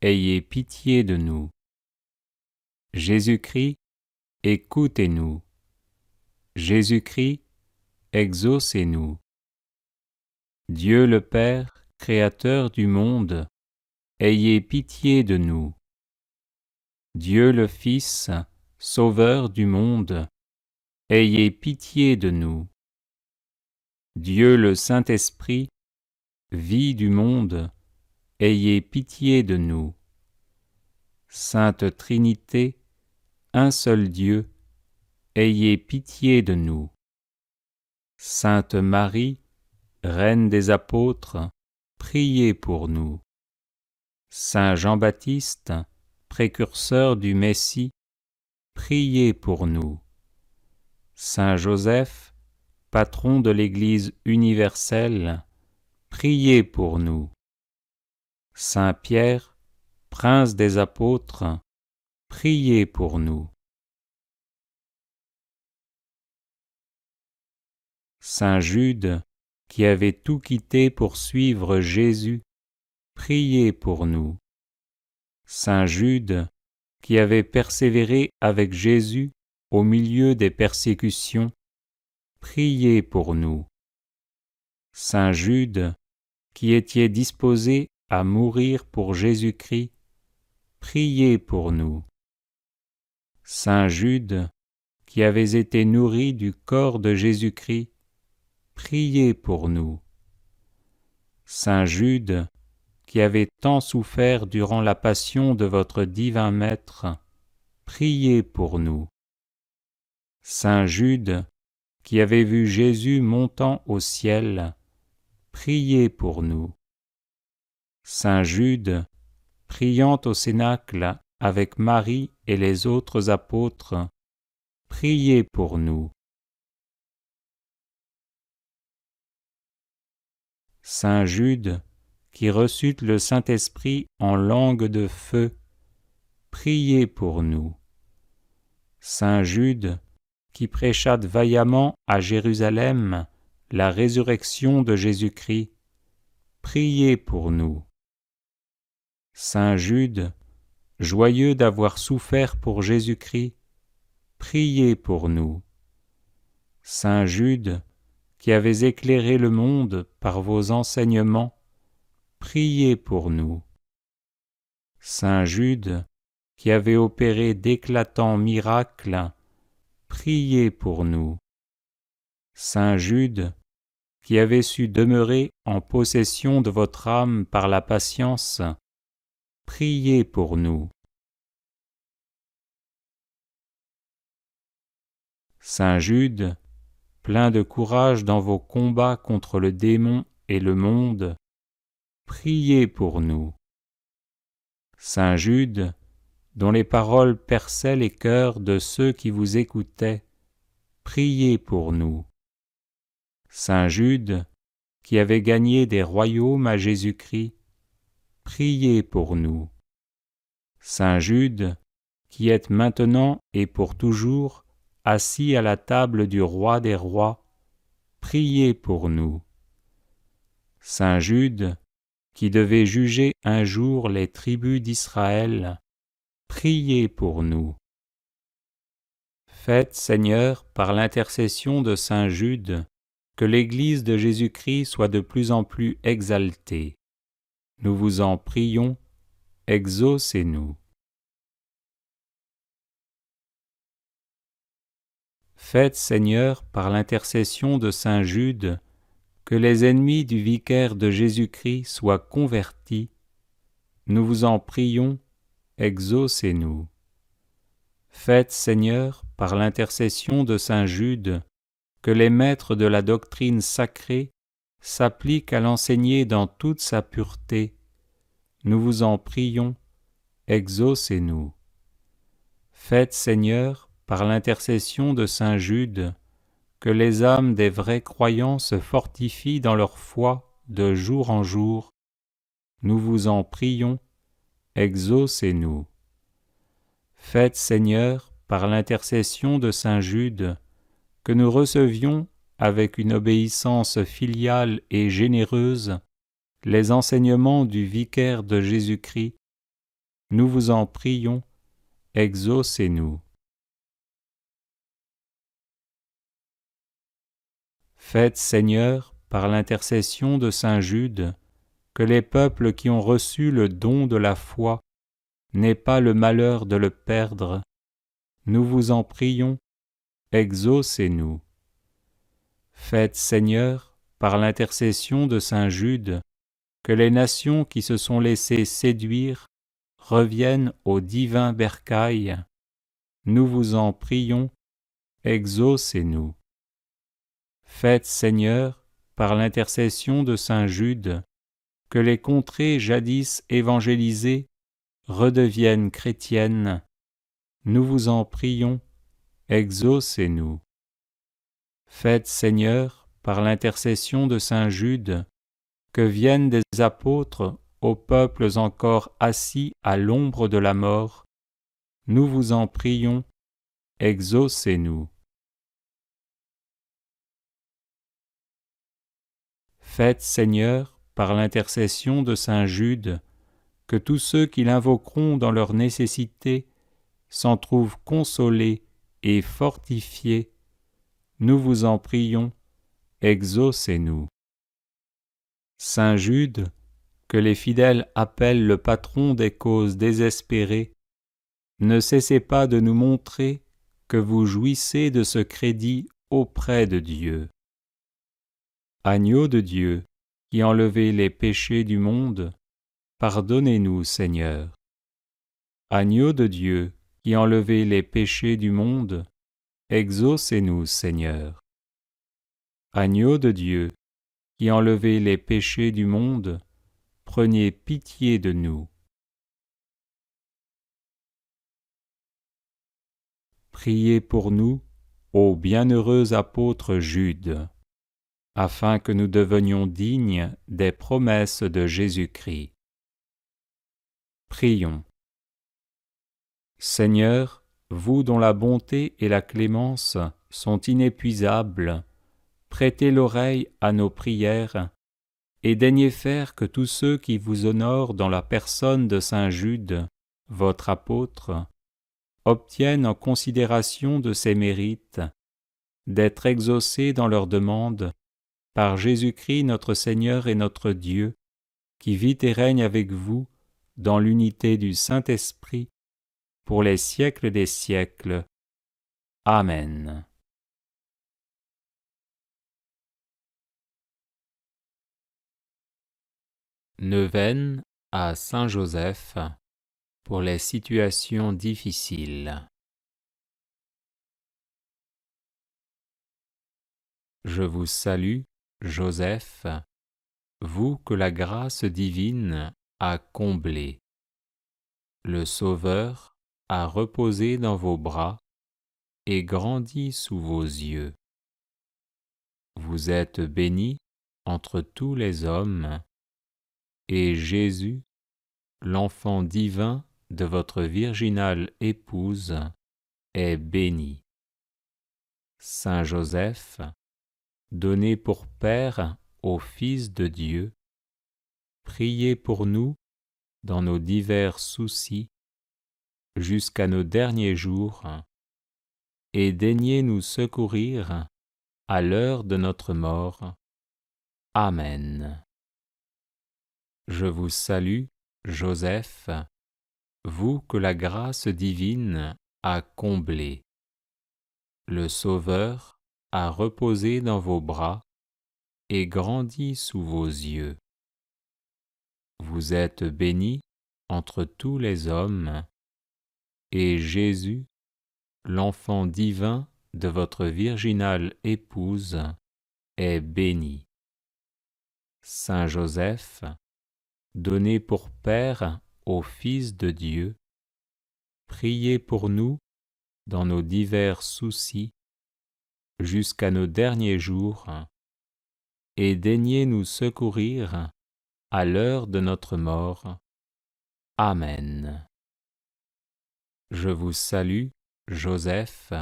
ayez pitié de nous. Jésus-Christ, écoutez-nous. Jésus-Christ, exaucez-nous. Dieu le Père, Créateur du monde, ayez pitié de nous. Dieu le Fils, Sauveur du monde, ayez pitié de nous. Dieu le Saint-Esprit, vie du monde, ayez pitié de nous. Sainte Trinité, un seul Dieu, ayez pitié de nous. Sainte Marie, Reine des apôtres, priez pour nous. Saint Jean-Baptiste, précurseur du Messie, priez pour nous. Saint Joseph, patron de l'Église universelle, priez pour nous. Saint Pierre, prince des apôtres, priez pour nous. Saint Jude, qui avait tout quitté pour suivre Jésus, priez pour nous. Saint Jude, qui avait persévéré avec Jésus au milieu des persécutions, priez pour nous. Saint Jude, qui étiez disposé à mourir pour Jésus-Christ, priez pour nous. Saint Jude, qui avez été nourri du corps de Jésus-Christ, priez pour nous. Saint Jude, qui avez tant souffert durant la passion de votre divin Maître, priez pour nous. Saint Jude, qui avez vu Jésus montant au ciel, priez pour nous. Saint Jude, priant au Cénacle avec Marie et les autres apôtres, priez pour nous. Saint Jude, qui reçut le Saint-Esprit en langue de feu, priez pour nous. Saint Jude, qui prêcha vaillamment à Jérusalem la résurrection de Jésus-Christ, priez pour nous. Saint Jude, joyeux d'avoir souffert pour Jésus-Christ, priez pour nous. Saint Jude, qui avez éclairé le monde par vos enseignements, priez pour nous. Saint Jude, qui avez opéré d'éclatants miracles, priez pour nous. Saint Jude, qui avez su demeurer en possession de votre âme par la patience, priez pour nous. Saint Jude, plein de courage dans vos combats contre le démon et le monde, priez pour nous. Saint Jude, dont les paroles perçaient les cœurs de ceux qui vous écoutaient, priez pour nous. Saint Jude, qui avait gagné des royaumes à Jésus-Christ, priez pour nous. Saint Jude, qui êtes maintenant et pour toujours assis à la table du roi des rois, priez pour nous. Saint Jude, qui devait juger un jour les tribus d'Israël, priez pour nous. Faites, Seigneur, par l'intercession de Saint Jude, que l'Église de Jésus-Christ soit de plus en plus exaltée. Nous vous en prions, exaucez-nous. Faites, Seigneur, par l'intercession de Saint Jude, que les ennemis du vicaire de Jésus-Christ soient convertis. Nous vous en prions, exaucez-nous. Faites, Seigneur, par l'intercession de Saint Jude, que les maîtres de la doctrine sacrée s'appliquent à l'enseigner dans toute sa pureté. Nous vous en prions, exaucez-nous. Faites, Seigneur, par l'intercession de saint Jude, que les âmes des vrais croyants se fortifient dans leur foi de jour en jour. Nous vous en prions, exaucez-nous. Faites, Seigneur, par l'intercession de saint Jude, que nous recevions, avec une obéissance filiale et généreuse, les enseignements du vicaire de Jésus-Christ. Nous vous en prions, exaucez-nous. Faites, Seigneur, par l'intercession de saint Jude, que les peuples qui ont reçu le don de la foi n'aient pas le malheur de le perdre. Nous vous en prions, exaucez-nous. Faites, Seigneur, par l'intercession de saint Jude, que les nations qui se sont laissées séduire reviennent au divin bercail. Nous vous en prions, exaucez-nous. Faites, Seigneur, par l'intercession de saint Jude, que les contrées jadis évangélisées redeviennent chrétiennes. Nous vous en prions, exaucez-nous. Faites, Seigneur, par l'intercession de saint Jude, que viennent des apôtres aux peuples encore assis à l'ombre de la mort. Nous vous en prions, exaucez-nous. Faites, Seigneur, par l'intercession de saint Jude, que tous ceux qui l'invoqueront dans leur nécessité s'en trouvent consolés et fortifiés. Nous vous en prions, exaucez-nous. Saint Jude, que les fidèles appellent le patron des causes désespérées, ne cessez pas de nous montrer que vous jouissez de ce crédit auprès de Dieu. Agneau de Dieu, qui enlevez les péchés du monde, pardonnez-nous, Seigneur. Agneau de Dieu, qui enlevez les péchés du monde, exaucez-nous, Seigneur. Agneau de Dieu, qui enlevez les péchés du monde, prenez pitié de nous. Priez pour nous, ô bienheureux apôtre Jude, afin que nous devenions dignes des promesses de Jésus-Christ. Prions. Seigneur, vous dont la bonté et la clémence sont inépuisables, prêtez l'oreille à nos prières et daignez faire que tous ceux qui vous honorent dans la personne de saint Jude, votre apôtre, obtiennent en considération de ses mérites d'être exaucés dans leurs demandes par Jésus-Christ notre Seigneur et notre Dieu, qui vit et règne avec vous dans l'unité du Saint-Esprit, pour les siècles des siècles. Amen. Neuvaine à Saint Joseph pour les situations difficiles. Je vous salue, Joseph, vous que la grâce divine a comblé. Le Sauveur a reposé dans vos bras et grandi sous vos yeux. Vous êtes béni entre tous les hommes, et Jésus, l'enfant divin de votre virginale épouse, est béni. Saint Joseph, donné pour Père au Fils de Dieu, priez pour nous dans nos divers soucis jusqu'à nos derniers jours, et daignez nous secourir à l'heure de notre mort. Amen. Je vous salue, Joseph, vous que la grâce divine a comblé. Le Sauveur a reposé dans vos bras et grandi sous vos yeux. Vous êtes béni entre tous les hommes, et Jésus, l'enfant divin de votre virginale épouse, est béni. Saint Joseph, donné pour Père au Fils de Dieu, priez pour nous dans nos divers soucis, jusqu'à nos derniers jours, et daignez nous secourir à l'heure de notre mort. Amen. Je vous salue, Joseph,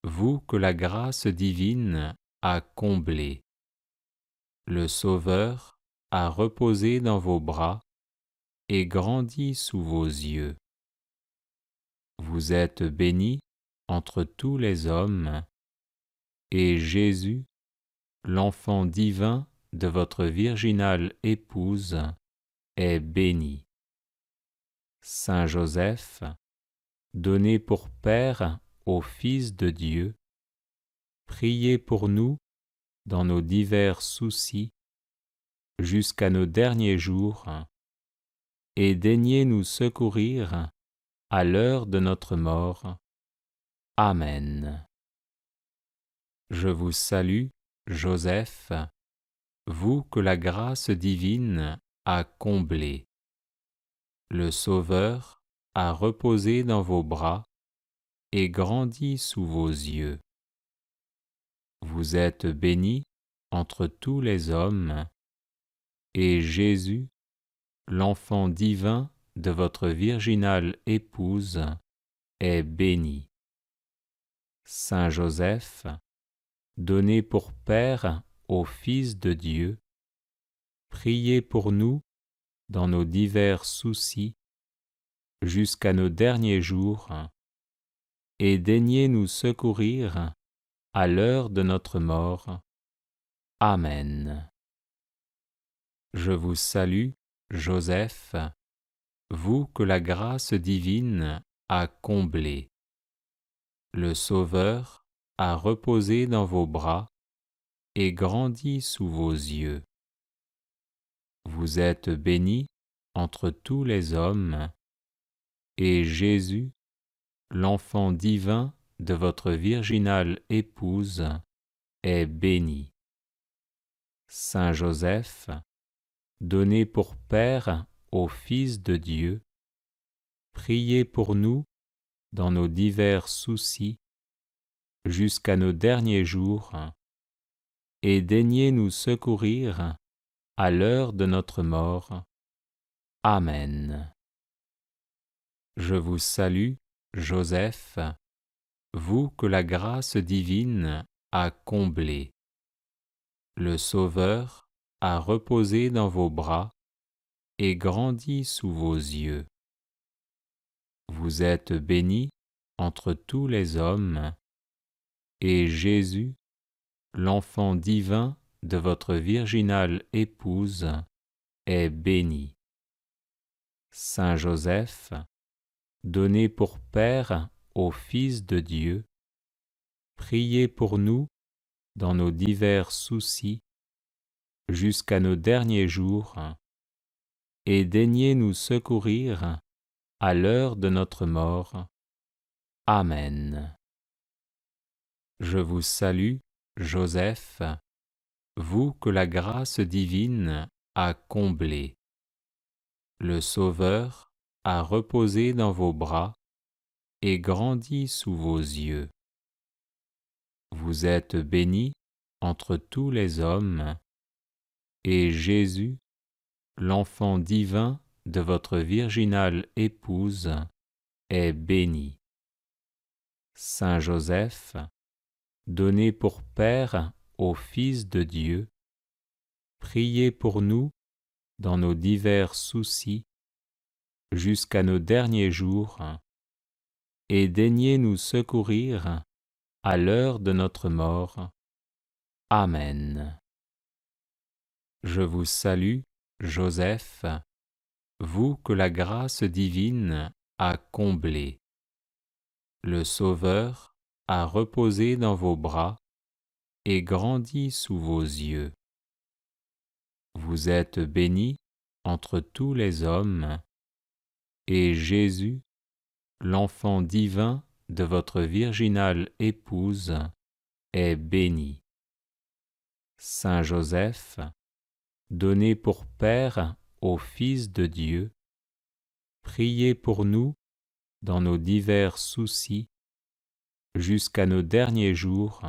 vous que la grâce divine a comblé. Le Sauveur a reposé dans vos bras et grandi sous vos yeux. Vous êtes bénie entre tous les hommes, et Jésus, l'enfant divin de votre virginale épouse, est béni. Saint Joseph, donné pour Père au Fils de Dieu, priez pour nous dans nos divers soucis, jusqu'à nos derniers jours, et daignez nous secourir à l'heure de notre mort. Amen. Je vous salue, Joseph, vous que la grâce divine a comblé. Le Sauveur a reposé dans vos bras et grandi sous vos yeux. Vous êtes bénie entre tous les hommes, et Jésus, l'enfant divin de votre virginale épouse, est béni. Saint Joseph, donné pour Père au Fils de Dieu, priez pour nous dans nos divers soucis, jusqu'à nos derniers jours, et daignez nous secourir à l'heure de notre mort. Amen. Je vous salue, Joseph, vous que la grâce divine a comblé. Le Sauveur a reposé dans vos bras et grandi sous vos yeux. Vous êtes bénie entre tous les hommes, et Jésus, l'enfant divin de votre virginale épouse, est béni. Saint Joseph, donné pour Père au Fils de Dieu, priez pour nous dans nos divers soucis, jusqu'à nos derniers jours, et daignez nous secourir à l'heure de notre mort. Amen. Je vous salue, Joseph, vous que la grâce divine a comblé. Le Sauveur a reposé dans vos bras et grandi sous vos yeux. Vous êtes bénie entre tous les hommes, et Jésus, l'enfant divin de votre virginale épouse, est béni. Saint Joseph, donné pour Père au Fils de Dieu, priez pour nous dans nos divers soucis, jusqu'à nos derniers jours, et daignez nous secourir à l'heure de notre mort. Amen. Je vous salue, Joseph, vous que la grâce divine a comblé. Le Sauveur a reposé dans vos bras et grandi sous vos yeux. Vous êtes bénie entre tous les hommes, et Jésus, l'enfant divin de votre virginale épouse, est béni. Saint Joseph, donné pour Père au Fils de Dieu, priez pour nous dans nos divers soucis, jusqu'à nos derniers jours, et daignez nous secourir à l'heure de notre mort. Amen. Je vous salue, Joseph, vous que la grâce divine a comblé. Le Sauveur a reposé dans vos bras et grandi sous vos yeux. Vous êtes bénie entre tous les hommes, et Jésus, l'enfant divin de votre virginale épouse, est béni. Saint Joseph, donné pour Père au Fils de Dieu, priez pour nous dans nos divers soucis, jusqu'à nos derniers jours,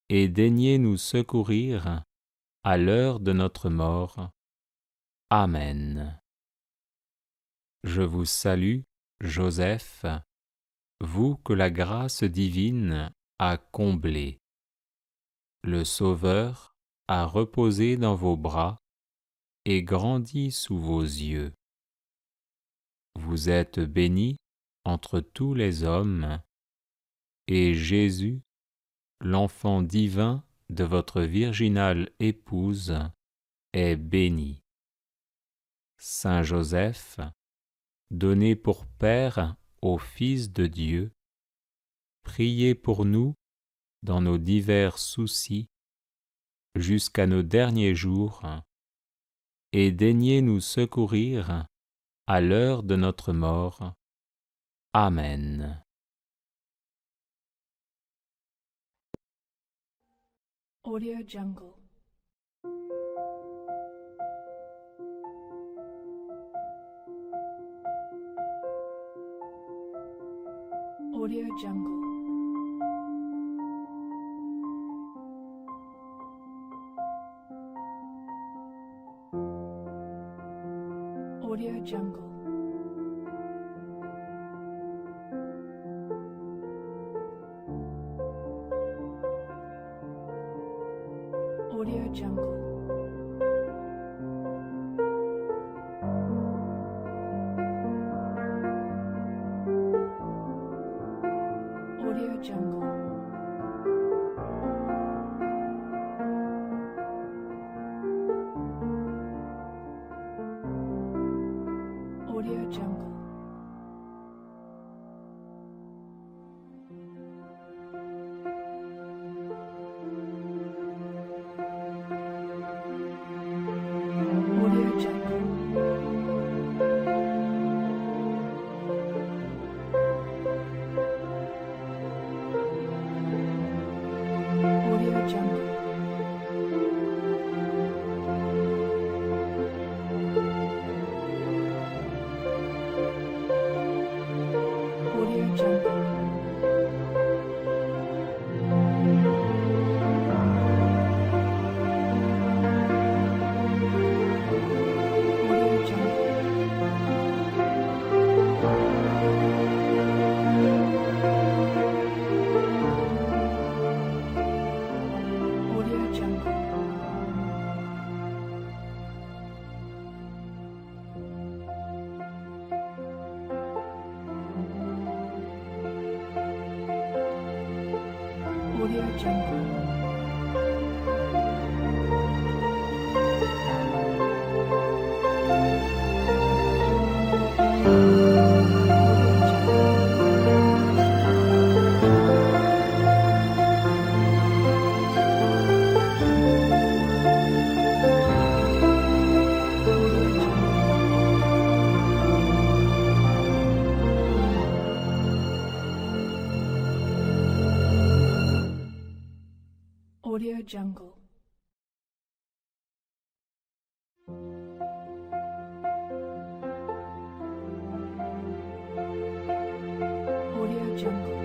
et daignez nous secourir à l'heure de notre mort. Amen. Je vous salue, Joseph, vous que la grâce divine a comblé. Le Sauveur a reposé dans vos bras et grandi sous vos yeux. Vous êtes bénie entre tous les hommes, et Jésus, l'enfant divin de votre virginale épouse, est béni. Saint Joseph, donné pour Père au Fils de Dieu, priez pour nous dans nos divers soucis jusqu'à nos derniers jours, et daignez nous secourir à l'heure de notre mort. Amen. Audio Jungle. Audio Jungle. Audio Jungle. Audio Jungle. Audio Jungle. Audio Jungle. Audio Jungle. Audio Jungle. Audio Jungle. Audio Jungle. Audio Jungle. Audio Jungle. Audio Jungle. Audio Jungle.